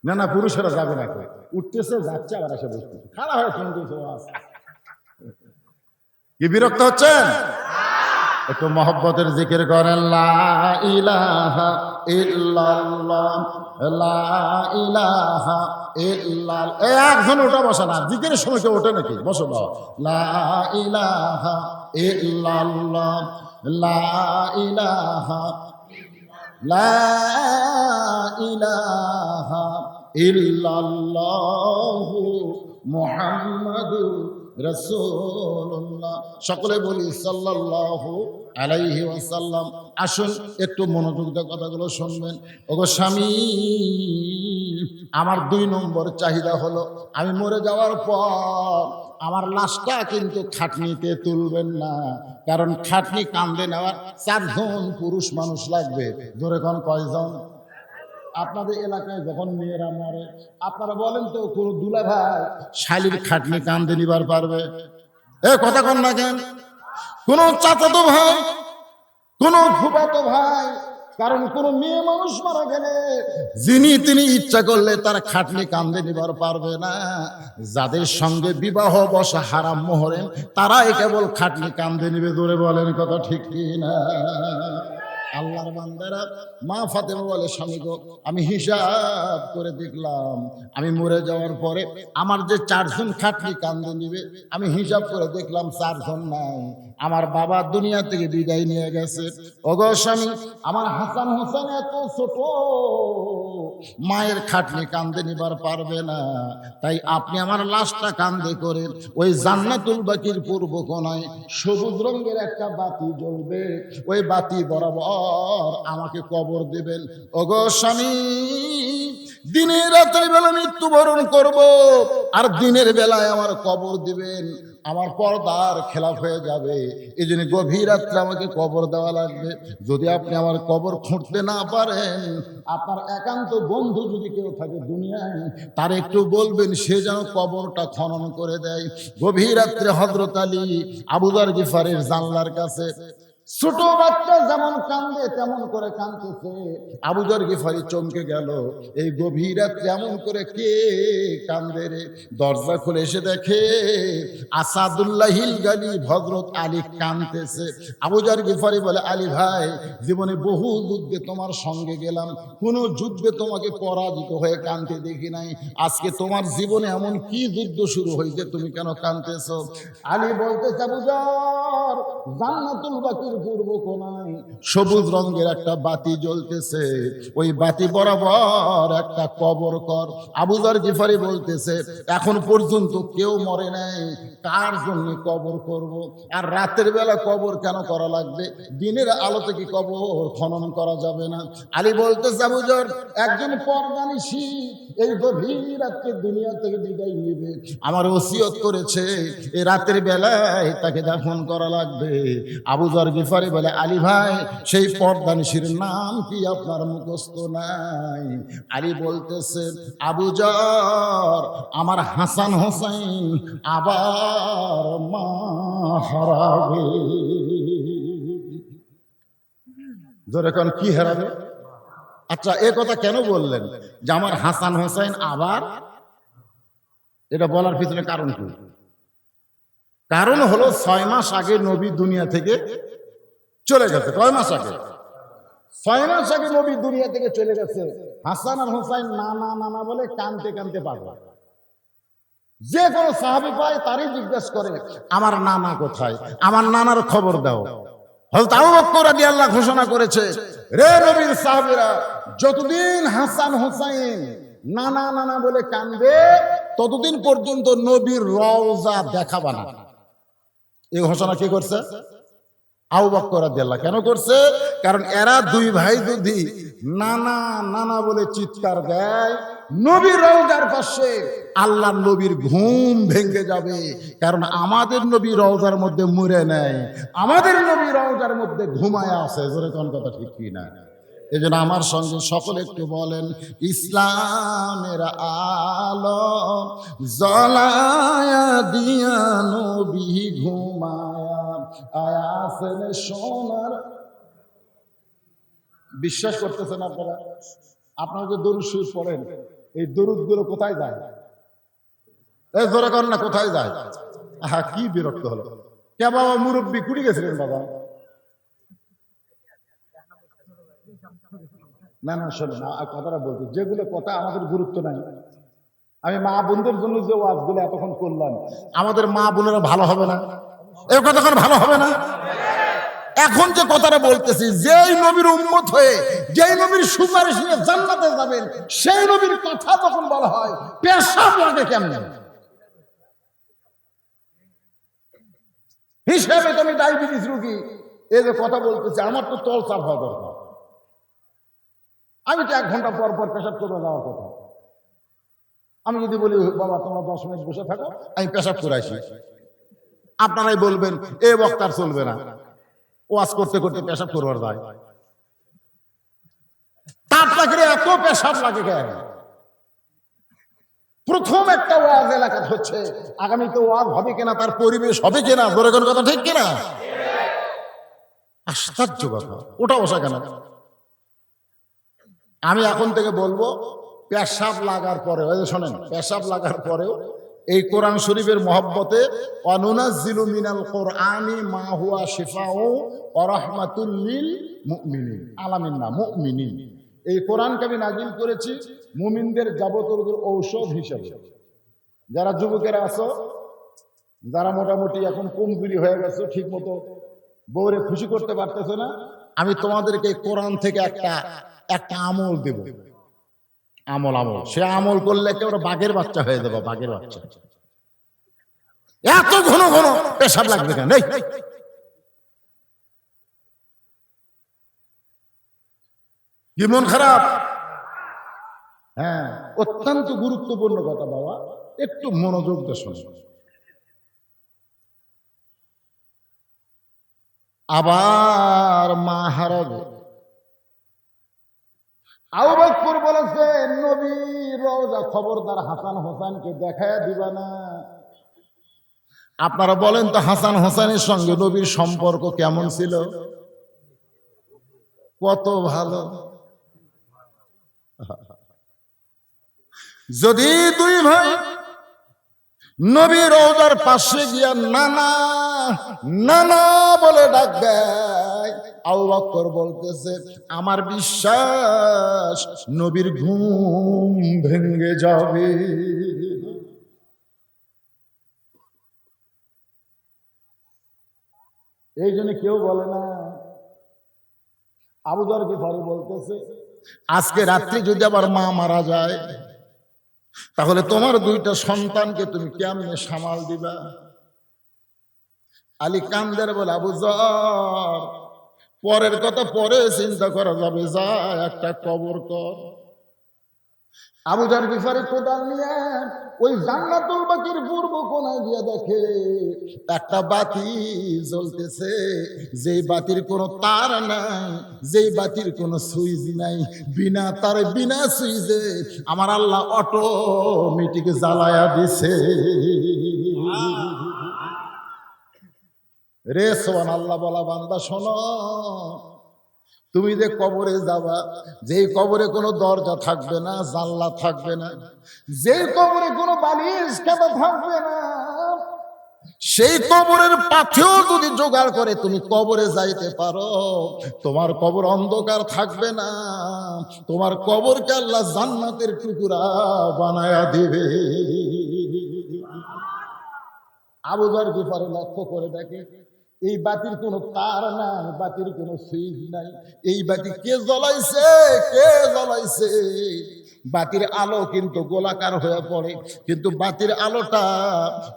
না না পুরুষেরা যাবে না, উঠতেছে যাচ্ছে আবার এসে বসতেছে, খাড়া হয়ে শুনতেছে। কি বিরক্ত হচ্ছেন? একটু মহব্বতের জিকির করেন, লা ইলাহা ইল্লাল্লাহ, লা ইলাহা ইল্লাল্লাহ। একজন ওটা বসে না, জিকিরের সময় কেউ ওঠে নাকি? বসো বাবা। লা ইলাহা ইল্লাল্লাহ, লা ইলাহা, লা ইলাহা ইল্লাল্লাহু মুহাম্মাদুর রাসূলুল্লাহ। সকলে বলি সাল্লাল্লাহু আলাইহি ওয়াসাল্লাম। আসুন একটু মনোযোগ দিয়ে কথাগুলো শুনবেন। ওগো স্বামী, আমার 2 নম্বর চাহিদা হলো, আমি মরে যাওয়ার পর আমার লাশটা কিন্তু খাটনিতে তুলবেন না, কারণ খাটনি কান্দে নেওয়ার 4 জন পুরুষ মানুষ লাগবে। ধরে কোন কয়জন? আপনাদের এলাকায় যখন মেয়েরা মরে, আপনারা বলেন তো কোন দুলা ভাই শালির খাটনি কান্দে নিবার পারবে? এ কথা কন না কেন? কোন চাচাতো ভাই, কোন ফুফাতো ভাই, কারণ কোন মেয়ে মানুষ মারা গেলে তিনি ইচ্ছা করলে তার খাটনি কান্দে নিবার পারবে না। যাদের সঙ্গে বিবাহ বসা হারাম মোহরেম, তারাই কেবল খাটনি কান্দে নিবে। ধরে বলেন কথা ঠিক কি না? আল্লাহর বান্দারা, মা ফাতেমা বলে, স্বামী গো, আমি হিসাব করে দেখলাম, আমি মরে যাওয়ার পরে আমার যে 4 জন খাটনি কান্দে নিবে, আমি হিসাব করে দেখলাম 4 জন নাই। আমার বাবা দুনিয়া থেকে বিদায় নিয়ে গেছে। ওগো স্বামী, আমার হাসান হোসেন এত ছোট, মায়ের খাটনি কান্দে নিবার পারবে না। তাই আপনি আমার লাশটা কান্দে করে ওই জান্নাতুল বাকির পূর্ব কোণায় সবুজ রঙের একটা বাতি জ্বলবে, ওই বাতি বরাবর আমাকে কবর দিবেন। ওগো স্বামী, দিনের রাতের বেলা মৃত্যুবরণ করব, আর দিনের বেলায় আমার কবর দিবেন, আমার পর্দার খেলাফ হয়ে যাবে। এই জন্য গভীর রাত্রে আমাকে কবর দেওয়া লাগবে। যদি আপনি আমার কবর খুঁড়তে না পারেন, আপনার একান্ত বন্ধু যদি কেউ থাকে দুনিয়ায়, তার একটু বলবেন সে যেন কবরটা খনন করে দেয়। গভীর রাত্রে হযরত আলী আবু যর গিফারের জানলার কাছে ছোট বাচ্চা যেমন কান্দে তেমন করে কাঁদতেছে। আবু যর গিফারি চমকে গেল, এই গভীর রাতে এমন করে কে কান্দে রে? দরজা খুলে এসে দেখে আসাদুল্লাহিল গালি হযরত আলী কাঁদতেছে। আবু যর গিফারি বলে, আলী ভাই, জীবনে বহু যুদ্ধে তোমার সঙ্গে গেলাম, কোনো যুদ্ধে তোমাকে পরাজিত হয়ে কাঁদতে দেখি নাই। আজকে তোমার জীবনে এমন কি যুদ্ধ শুরু হয়েছে, তুমি কেন কাঁদতেছো? আলী বলতেছে, আবু যর, জান্নাতুল বাকির পূর্ব কোণায় সবুজ রঙের একটা বাতি জ্বলতেছে, ওই বাতি বরাবর একটা কবর কর। আবু যর গিফারি বলতেছে, এখন পর্যন্ত কেউ মরে নাই, কার জন্য কবর করব? আর রাতের বেলা কবর কেন করা লাগবে? দিনের আলোতে কি কবর খনন করা যাবে না? আলী বলতেছে, আবু যর, একজন পরদানিশী এই গভীর রাতে দুনিয়া থেকে বিদায় নেবে, আমার ওসিয়ত করেছে এই রাতের বেলায় তাকে দাফন করা লাগবে। আবু যর গিফারি বলে, আলী ভাই, সেই পরদানিশীর নাম কি আপনার মুখস্থ নাই? আলী বলতেছে, আবু যর, আমার হাসান হোসাইন আবার মা হারাবে। জোরে কোন, কি হারাবে? আচ্ছা, এ কথা কেন বললেন যে আমার হাসান হোসাইন আবার? এটা বলার পিছনে কারণ কি? কারণ হলো 6 মাস আগে নবী দুনিয়া থেকে চলে গেছে। কয় মাস আগে? 6 মাস আগে নবী দুনিয়া থেকে চলে গেছে। হাসান আর হোসাইন নানা নানা বলে কানতে কানতে পাগল। যে কোনো সাহাবী পায় তারই জিজ্ঞেস করে, আমার নানা কোথায়, আমার নানার খবর দাও। হযরত আবু বকর রাদিয়াল্লাহু ঘোষণা করেছে, রে নবীর সাহাবীরা, যতদিন হাসান হোসাইন নানা নানা বলে কানবে ততদিন পর্যন্ত নবীর রওজা দেখাবা না। এই ঘোষণা কি করছে? আবু বকর রাদিয়াল্লাহু। কেন করছে? কারণ এরা দুই ভাই যদি নানা নানা বলে চিৎকার দেয়, নবীর রওজার পাশে আল্লাহর নবীর ঘুম ভেঙে যাবে। কারণ আমাদের নবী রওজার মধ্যে মরে নাই, আমাদের নবী রওজার মধ্যে ঘুমায় আছে। জোরে কোন কথা ঠিক কি না? এই জন্য আমার সঙ্গে সকলে একটু বলেন, ইসলামের আলো জ্বলায়া দিয়া নবী ঘুমায়া আয়াসেন সোনার। বিশ্বাস করতেছেন আপনারা? আপনারা যে দরুদ শরীফ পড়েন, এই দরুদ গুলো কোথায় যায়? এই জোরে কর না, কোথায় যায়? আহা, কি বিরক্ত হলো। কে বাবা, মুরব্বী কুড়ি গেছিলেন বাবা? না না, শোনেন, কথাটা বলছি, যেগুলো কথা আমাদের গুরুত্ব নাই। আমি মা বোনদের জন্য যে ওয়াজগুলো এতক্ষণ করলাম, আমাদের মা বোনেরা ভালো হবে না? এই কথা ভালো হবে না? এখন যে কথাটা বলতেছি, যেই নবীর উম্মত হয়ে যেই নবীর সুপারিশ নিয়ে জান্নাতে যাবেন, সেই নবীর কথা যখন বলা হয়, পেশাব লাগে কেমনে? হিসেবে তুমি ডায়াবেটিস রোগী, এই যে কথা বলতেছি, আমার তো তল চাপ হওয়া দরকার। আমি তো 1 ঘন্টা পর পর পেশাব করে যাওয়ার কথা। আমি যদি বলি, বাবা তোমরা 10 মিনিট বসে থাকো, আমি পেশাব করে আসি, আপনারাই বলবেন এ বক্তার চলবে না, ওয়াজ করতে করতে পেশাব করবার যায়। তার চাকরি এত পেশাব লাগে কেন? প্রথম একটা ওয়াজ এলাকা হচ্ছে, আগামীতে ওয়াজ হবে কিনা, তার পরিবেশ হবে কিনা, ধরে কোন কথা ঠিক কিনা? আশ্চর্য কথা, ওটা বসা কেন? আমি এখন থেকে বলবো, পেশাব লাগার পরে, ওই যে শোনেন, পেশাব লাগার পরেও এই কোরআন শরীফের মহব্বতে, অনুনাজ্জিলু মিনাল কোরআনি মা হুয়া শিফাউ ওয়া রাহমাতুল লিল মুমিনিন, আলামিন না, মুমিনিন। এই কোরআনকে আমি নাজিল করেছি মুমিনদের যাবতীয় ঔষধ হিসেবে। যারা যুবকেরা আছো, যারা মোটামুটি এখন কমজোরি হয়ে গেছে, ঠিক মতো বউরে খুশি করতে পারতেছে না, আমি তোমাদেরকে কোরআন থেকে একটা আমল দেব। আমল সে আমল করলে একেবারে বাঘের বাচ্চা হয়ে যাবে, বাঘের বাচ্চা। এত ঘন ঘন পেশাব লাগবে কেন? কি মন খারাপ? হ্যাঁ, অত্যন্ত গুরুত্বপূর্ণ কথা বাবা, একটু মনোযোগ দিয়ে শোনো। আবার মা হারাবে। আবু বকর বলেছে, নবীর রওজা খবরদার হাসান হোসেনকে দেখায় দিবা না। আপনারা বলেন তো, হাসান হোসেনের সঙ্গে নবীর সম্পর্ক কেমন ছিল? কত ভালো। যদি দুই ভাই নবীর রওজার পাশে গিয়া নানা নানা বলে ডাক দেয়, আবু বকর বলতেছে আমার বিশ্বাস নবীর ঘুম ভেঙে যাবে। এই জন্য কেউ বলে না। আবু যর গিফারি বলতেছে আজকে রাত্রি যদি আবার মা মারা যায় তাহলে তোমার দুইটা সন্তানকে তুমি কেমনে সামাল দিবা? আলী কান্দের বলে আবু যর পরের কথা পরে চিন্তা করা যাবে, যা একটা কবর কর। আবু যর গিফারি কোদাল নিয়ে ওই জান্নাতুল বাকির পূর্ব কোণায় গিয়ে দেখে একটা বাতি জ্বলতেছে, যেই বাতির কোনো তার নাই, যেই বাতির কোনো সুইচ নাই, বিনা তারে বিনা সুইচে আমার আল্লাহ অটোমেটিক জ্বালায়া দিছে। রে সোহান আল্লাহ বলা বান্দা শোনো, তুমি যে কবরে যাবা, যেই কবরে কোনো দরজা থাকবে না, জানলা থাকবে না, যেই কবরে কোনো বালিশ খাতা থাকবে না, সেই কবরের পাথেও যদি জোগাড় করে তুমি কবরে যাইতে পারো, তোমার কবর অন্ধকার থাকবে না, তোমার কবরকে আল্লাহ জান্নাতের টুকরা বানায়া দিবে। আবু যর গিফারি লক্ষ্য করে দেখে এই বাতির কোনো তার নাই, বাতির কোনো সুইচ নাই, এই বাতি কে জ্বলাইছে, কে জ্বলাইছে? বাতির আলো কিন্তু গোলাকার হয়ে পড়ে, কিন্তু বাতির আলোটা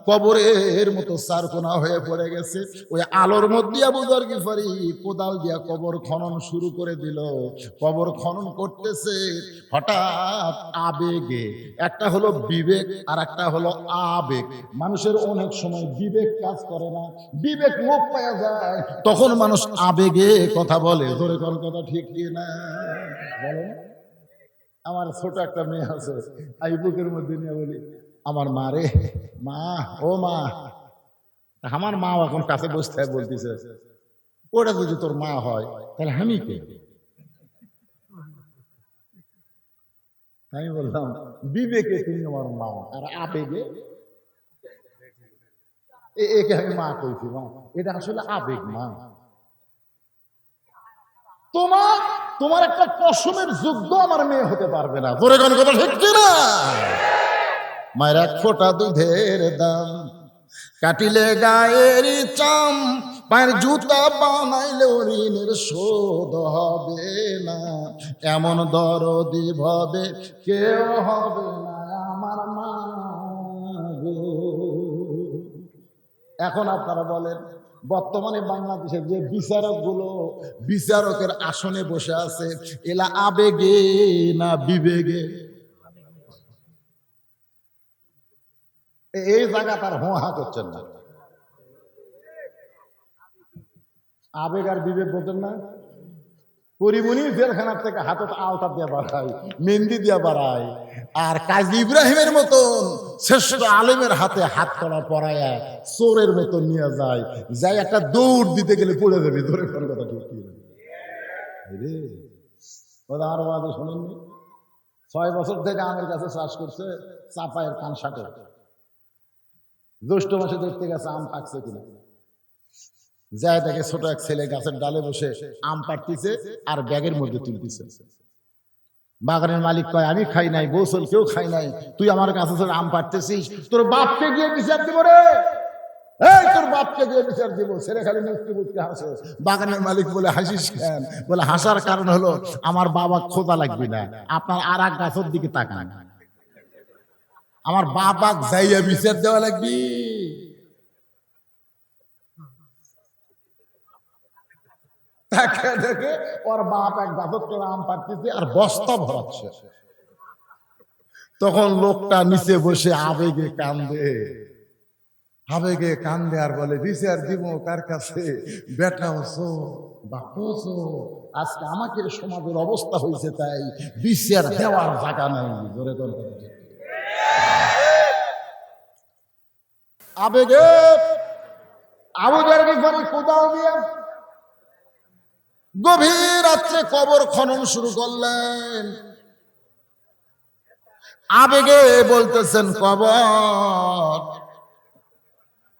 কবরের মতো চারকোনা হয়ে পড়ে গেছে। ওই আলোর মধ্যে আবু যর গিফারি কোদাল দিয়া কবর খনন শুরু করে দিল। কবর খনন করতেছে, হঠাৎ আবেগে, একটা হলো বিবেক আর একটা হলো আবেগ। মানুষের অনেক সময় বিবেক কাজ করে না, বিবেক লোপ পাওয়া যায়, তখন মানুষ আবেগে কথা বলে। ধরে কোন কথা ঠিক কি না বলেন? আমার ছোট একটা মেয়ে আছে, আমি বুকের মধ্যে নিয়ে বলি আমার মা রে, মা ও মা, আমার মা এখন কাছে বসতে বলতেছে ওটা যদি তোর মা হয় তাহলে আমি কে? আমি বললাম বিবেকে তুমি আমার মা, আর আবেগে একে আমি মা কইছি, মা এটা আসলে আবেগ। মা তোমার তোমার একটা পশমের যোগ্য আমার মেয়ে হতে পারবে না। ধরে কোন কথা ঠিক না? মায়ের এক ফোঁটা দুধের দাম কাটিলে গায়ের চাম, পায়ের জুতা বানাইলে ঋণের শোধ হবে না, এমন দরদি ভাবে কেউ হবে না আমার মা গো। এখন আপনারা বলেন বর্তমানে বাংলাদেশের যে বিচারক গুলো বিচারকের আসনে বসে আছে, এলা আবেগে না বিবেগে? এই জায়গা তার হোঁহা করছেন না। আবেগ আর বিবেক বলছেন না। পরিমণি জেলখানার থেকে হাতত আলতা দিয়ে বাড়ায়, মেহেন্দি দিয়ে বাড়ায়, আর কাজী ইব্রাহিমের মতন শ্রেষ্ঠ আলেমের হাতে হাত করা পরায় চোরের মতন নিয়ে যায়, যাই একটা দৌড় দিতে গেলে পড়ে যাবে। ধরে কোন কথা ঠিক রে? আমার বাদে শোনেননি? 6 বছর থেকে আমের কাছে চাষ করছে, চাপায়ের কান সাটে, জ্যৈষ্ঠ মাসে দেখতে গেছে আম পাকছে কিনা, যায় দেখে ছোট এক ছেলে গাছের ডালে বসে আম পাড়তিছে আর ব্যাগের মধ্যে তুলতেছে। বাগানের মালিক কয় আমি খাই নাই, গোসল কেউ খাই নাই, তুই আমার কাছে আম পাড়তেছিস, তোর বাপকে গিয়ে বিচার দিব রে, এই তোর বাপকে গিয়ে বিচার দিব। ছেলে খালি মুক্তি মুক্তি হাসে। বাগানের মালিক বলে হাসিস কেন? বলে হাসার কারণ হলো আমার বাবা খোদা লাগবে না, আপনার আর এক গাছের দিকে তাকান, আমার বাবা যাইয়া বিচার দেওয়া লাগবে। তাকে দেখে ওর বাপ এক গাছের করে আম পাড়তেছে আর বস্তা ভরাচ্ছে। তখন লোকটা নিচে বসে আবেগে কান্দে, আবেগে কান্দে আর বলে বিচার দিব কার কাছে? বেটা হছো বাপু হছো, আজকে আমাকে সমাজের অবস্থা হয়েছে, তাই বিচার দেওয়ার জায়গা নাই। ধরে কোন আবেগে আবু যর গিফারি কোদাল দিয়া গভীর রাত্রে কবর খনন শুরু করলেন। আবেগে বলতেছেন, কবর,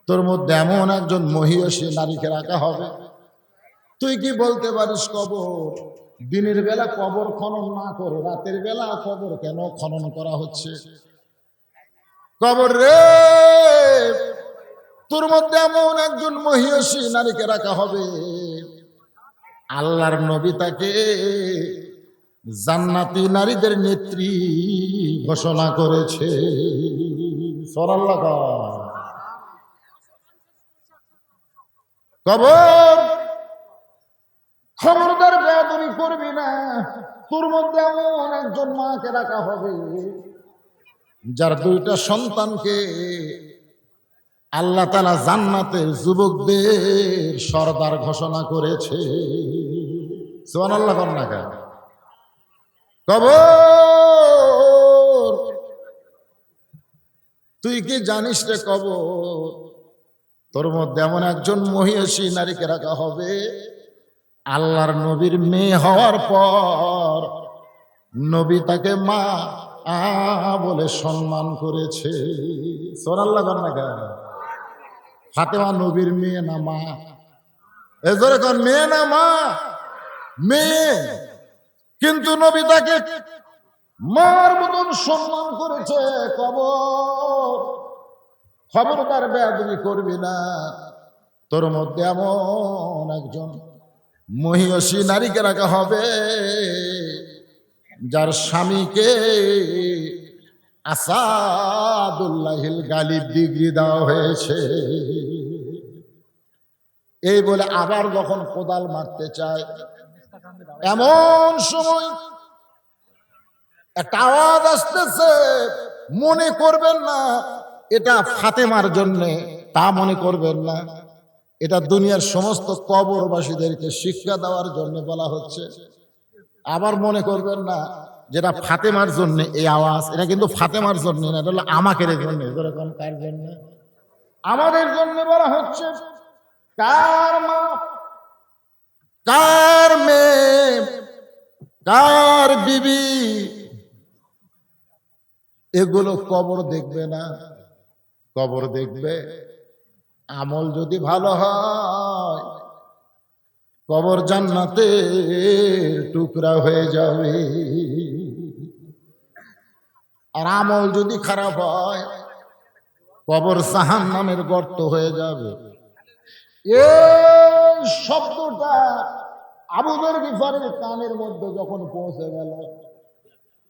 তোর মধ্যে এমন একজন মহিয়সী নারীকে রাখা হবে, তুই কি বলতে পারিস কবর দিনের বেলা কবর খনন না করে রাতের বেলা কবর কেন খনন করা হচ্ছে? কবর রে, তোর মধ্যে এমন একজন মহিয়সী নারীকে রাখা হবে, আল্লাহর নবী তাকে জান্নাতি নারীদের নেত্রী ঘোষণা করেছে। সুবহানাল্লাহ। কবর, খবরদার বেয়াদবি করবি না, তোর মধ্যে এমন একজন মাকে রাখা হবে যার দুইটা সন্তানকে আল্লাহ তাআলা জান্নাতের যুবকদের সর্দার ঘোষণা করেছে। সুবহানাল্লাহ। কন্যা কবর, তুই কি জানিস রে কবর, তোর মধ্যে এমন একজন মহিয়সী নারীকে রাখা হবে, আল্লাহর নবীর মেয়ে হওয়ার পর নবী তাকে মা বলে সম্মান করেছে। সুবহানাল্লাহ। কন্যা ফাতেমা নবীর মেয়ে না মা? এজরে কোন মেয়ে না মা? মেয়ে, কিন্তু নবী তাকে মার মতন সম্মান করেছে। কবর, খবরদার বেয়াদবি করবি না, তোর মধ্যে এমন একজন মহিয়সী নারীকে রাখা হবে যার স্বামীকে আসাদুল্লাহিল গালিব ডিগ্রি দেওয়া হয়েছে। এই বলে আবার যখন কোদাল মারতে চায়, এমন সময় একটা আওয়াজ আসতেছে। মনে করবেন না এটা ফাতেমার জন্য, তা মনে করবেন না, এটা দুনিয়ার সমস্ত কবরবাসীদেরকে শিক্ষা দেওয়ার জন্য বলা হচ্ছে। আবার মনে করবেন না যেটা ফাতেমার জন্য এই আওয়াজ, এটা কিন্তু ফাতেমার জন্য না, এটা হলো আমাদের জন্য। যেরকম কার জন্য? আমাদের জন্য বলা হচ্ছে। কার মা, কার মেয়ে, কার বিবি, এগুলো কবর দেখবে না। কবর দেখবে আমল যদি ভালো হয়, কবর জান্নাতের টুকরা হয়ে যাবে, আর আমল যদি খারাপ হয়, কবর জাহান্নামের গর্ত হয়ে যাবে। এই শব্দটা আবু যর গিফারির কানের মধ্যে যখন পৌঁছে গেল,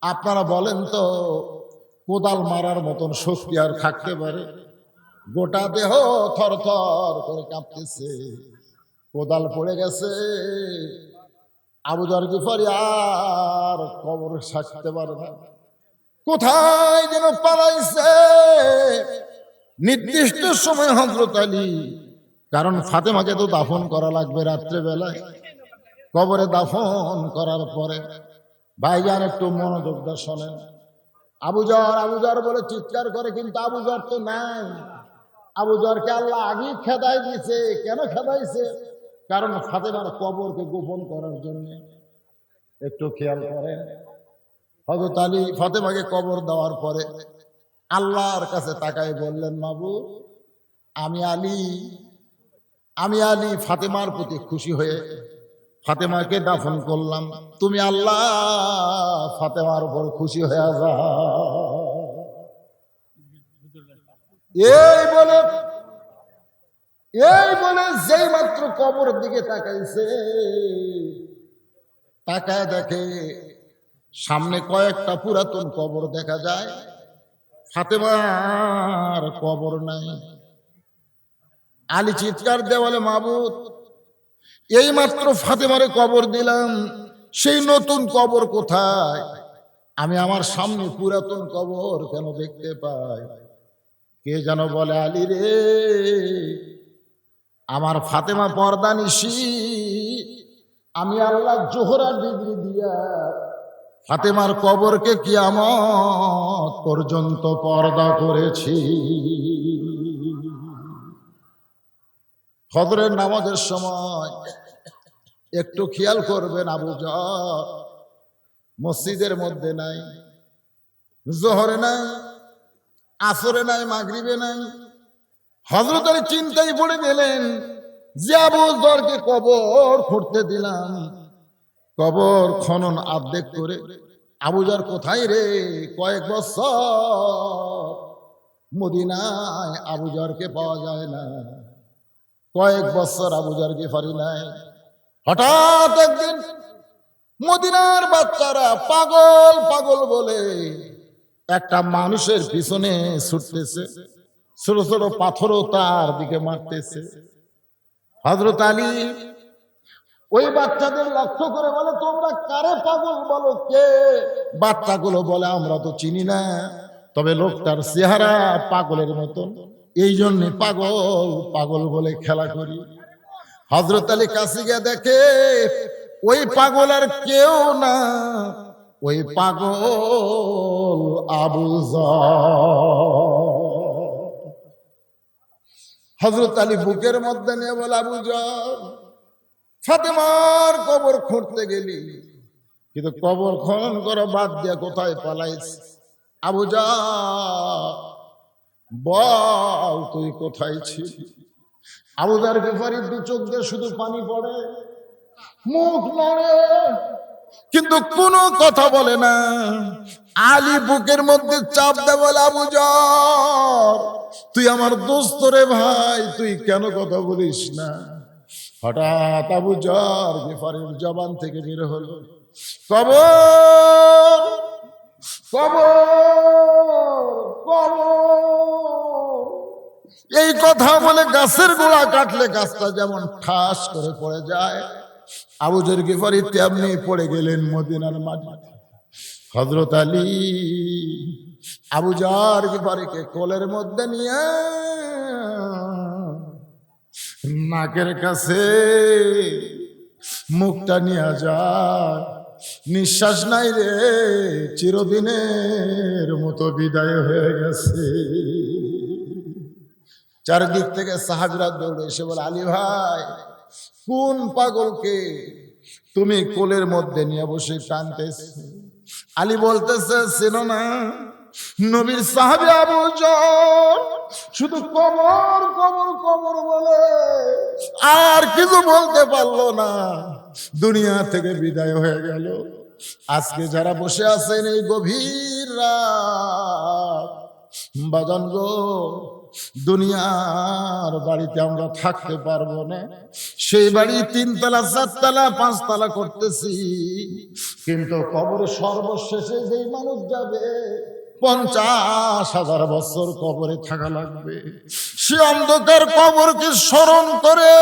আপনারা বলেন তো কোদাল মারার মতন শক্তি আর থাকতে পারে? গোটা দেহ থর থর করে কাঁপতেছে, কোদাল পড়ে গেছে। আবু যর গিফারি আর কবর সাজতে পারে না, কোথায় যেন পালাইছে। নির্দিষ্ট সময় হযরত আলী, কারণ ফাতেমাকে তো দাফন করা লাগবে রাত্রে বেলায়, কবরে দাফন করার পরে ভাইজান একটু মনোযোগ দিয়ে শোনেন। আবু যর বলে চিৎকার করে, কিন্তু আবু যর তো নাই। আবু যরকে আল্লাহ আগেই খেদাই দিয়েছে। কেন খেদাইছে? কারণ ফাতেমার কবরকে গোপন করার জন্য। একটু খেয়াল করেন, হযরত আলী ফাতেমাকে কবর দেওয়ার পরে আল্লাহর কাছে তাকায় বললেন, মাবুদ, আমি আলী ফাতেমার প্রতি খুশি হয়ে ফাতেমাকে দাফন করলাম, তুমি আল্লাহ ফাতেমার উপর খুশি হয়ে যাও। এই বলে যেই মাত্র কবরের দিকে তাকাইছে, তাকায় দেখে সামনে কয়েকটা পুরাতন কবর দেখা যায়, ফাতেমার কবর নাই। আলী চিৎকার দিয়ে বলে, মাবুদ, এই মাত্র ফাতেমারে কবর দিলাম, সেই নতুন কবর কোথায়? আমি আমার সামনে পুরাতন কবর কেন দেখতে পাই? কে যেন বলে, আলী রে, আমার ফাতেমা পর্দা নিশি, আমি আল্লাহ জোহরা ডিগ্রি দিয়া ফাতেমার কবরকে কিয়ামত পর্যন্ত পর্দা করেছি। ফজরের নামাজের সময় একটু খেয়াল করবেন, আবু যর মসজিদের মধ্যে নাই, জোহরে নাই, আসরে নাই, মাগরিবে নাই। হযরত আলী চিন্তায় পড়ে গেলেন যে আবু যরকে কবর খুঁড়তে দিলাম, কবর খনন আর্ধেক করে আবু যর কোথায় রে? কয়েক বছর মদিনায় আবু যরকে পাওয়া যায় না, কয়েক বছর আবু যর গিফারি নাই। হঠাৎ একদিন মদিনার বাচ্চারা পাগল পাগল বলে একটা মানুষের পিছনে ছুটতেছে, ছোট ছোট পাথরও তার দিকে মারতেছে। হযরত আলী ওই বাচ্চাদের লক্ষ্য করে বলে, তোমরা কারে পাগল বলো? কে? বাচ্চাগুলো বলে, আমরা তো চিনি না, তবে লোকটার চেহারা পাগলের মতন, এই জন্য পাগল পাগল বলে খেলা করি। হযরত আলী কাছে গিয়ে দেখে ওই পাগল আর কেউ না, ওই পাগল আবু যর। হযরত আলী বুকের মধ্যে নিয়ে বলে, আবু যর, ফাতেমার কবর খুঁড়তে গেলি, কিন্তু কবর খনন করা বাদ দিয়া কোথায় পালাইছ? আবু যর বল, তুই কোথায় ছিলি? আবু যর গিফারির দু চোখ দিয়ে শুধু পানি পড়ে, মুখ নড়ে, কিন্তু কোনো কথা বলে না। আলী বুকের মধ্যে চাপ দেয়, বলে, আবু যর, তুই আমার দোস্ত রে ভাই, তুই কেন কথা বলিস না? হঠাৎ আবু যর গিফারির জবান থেকে বের হলো, কবর কবর কবর। এই কথা বলে গাছের গোড়া কাটলে গাছটা যেমন ঠাস করে পড়ে যায়, আবু যর গিফারি তেমনি পড়ে গেলেন মদিনার মাটিতে। হযরত আলী আবু যর গিফারিকে কোলের মধ্যে নিয়ে নাকের কাছে মুখটা নিয়ে যায়, নিঃশ্বাস নাই রে, চিরদিনের মতো বিদায় হয়ে গেছে। চারদিক থেকে সাহাবীরা দৌড়ে এসে বলে, আলী ভাই, কোন পাগলকে তুমি কোলের মধ্যে নিয়ে বসে টানতেছ? আলী বলতেছে, চেনো না? নবীর সাহাবী আবু যর শুধু কবর কবর কবর বলে আর কিছু বলতে পারলো না, দুনিয়া থেকে বিদায় হয়ে গেল। আজকে যারা বসে আছেন এই গভীর রাত, বাজান গো, দুনিয়ার বাড়িতে আমরা থাকতে পারবো না, সেই বাড়ি 3 তলা 4 তলা 5 তলা করতেছি, কিন্তু কবর সর্বশেষে যেই মানুষ যাবে 50,000 বছর কবরে থাকা লাগবে। সে অন্ধকার কবরকে স্মরণ করে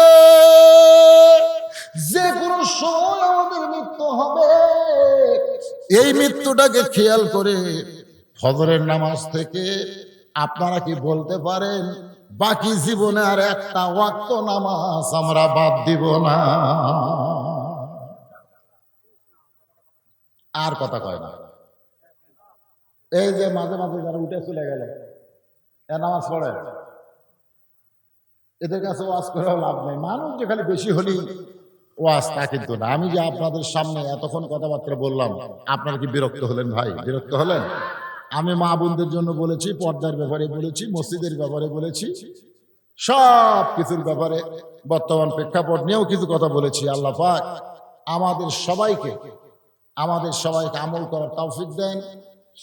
যে কোনো সময় আমাদের মৃত্যু হবে, এই মৃত্যুটাকে খেয়াল করে ফজরের নামাজ থেকে আপনারা কি বলতে পারেন বাকি জীবনে আর একটা ওয়াক্ত নামাজ আমরা বাদ দিব না? আর কথা কয় না। এই যে মাঝে মাঝে যারা উঠে চলে গেল, এ নামাজ পড়ে, এদের কাছে ওয়াজ করেও লাভ নেই। মানুষ যে খালি বেশি হলেই ওয়াজ, তা কিন্তু না। আমি যে আপনাদের সামনে এতক্ষণ কথাবার্তা বললাম, আপনারা কি বিরক্ত হলেন? ভাই, বিরক্ত হলেন? আমি মা বোনদের জন্য বলেছি, পর্দার ব্যাপারে বলেছি, মসজিদের ব্যাপারে বলেছি, সব কিছুর ব্যাপারে বর্তমান প্রেক্ষাপট নিয়েও কিছু কথা বলেছি। আল্লাহ পাক আমাদের সবাইকে আমল করার তৌফিক দেন।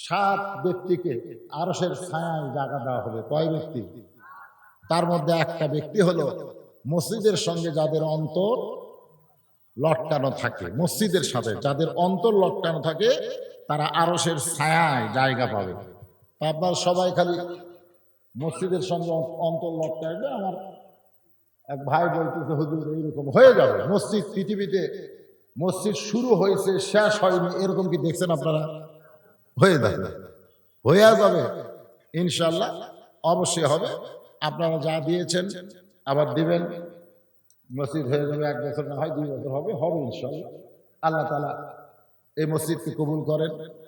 7 ব্যক্তিকে আরশের ছায়ায় জায়গা দেওয়া হবে। কয় ব্যক্তি? তার মধ্যে একটা ব্যক্তি হলো মসজিদের সঙ্গে যাদের অন্তর লটকানো থাকে, মসজিদের সাথে যাদের অন্তর লটকানো থাকে, তারা আরশের ছায়ায় জায়গা পাবে। আপনার সবাই খালি মসজিদের সঙ্গে অন্তর লটকাবে। আমার এক ভাই বলতেছে, হুজুর এইরকম হয়ে যাবে মসজিদ, পৃথিবীতে মসজিদ শুরু হয়েছে শেষ হয়নি, এরকম কি দেখছেন আপনারা? হয়ে যাবে, হয়ে যাবে ইনশাল্লাহ, অবশ্যই হবে। আপনারা যা দিয়েছেন আবার দিবেন, মসজিদ হয়ে যাবে। 1 বছর না হয় 2 বছর হবে, হবে ইনশাল্লাহ। আল্লাহ তাআলা এই মসজিদকে কবুল করেন।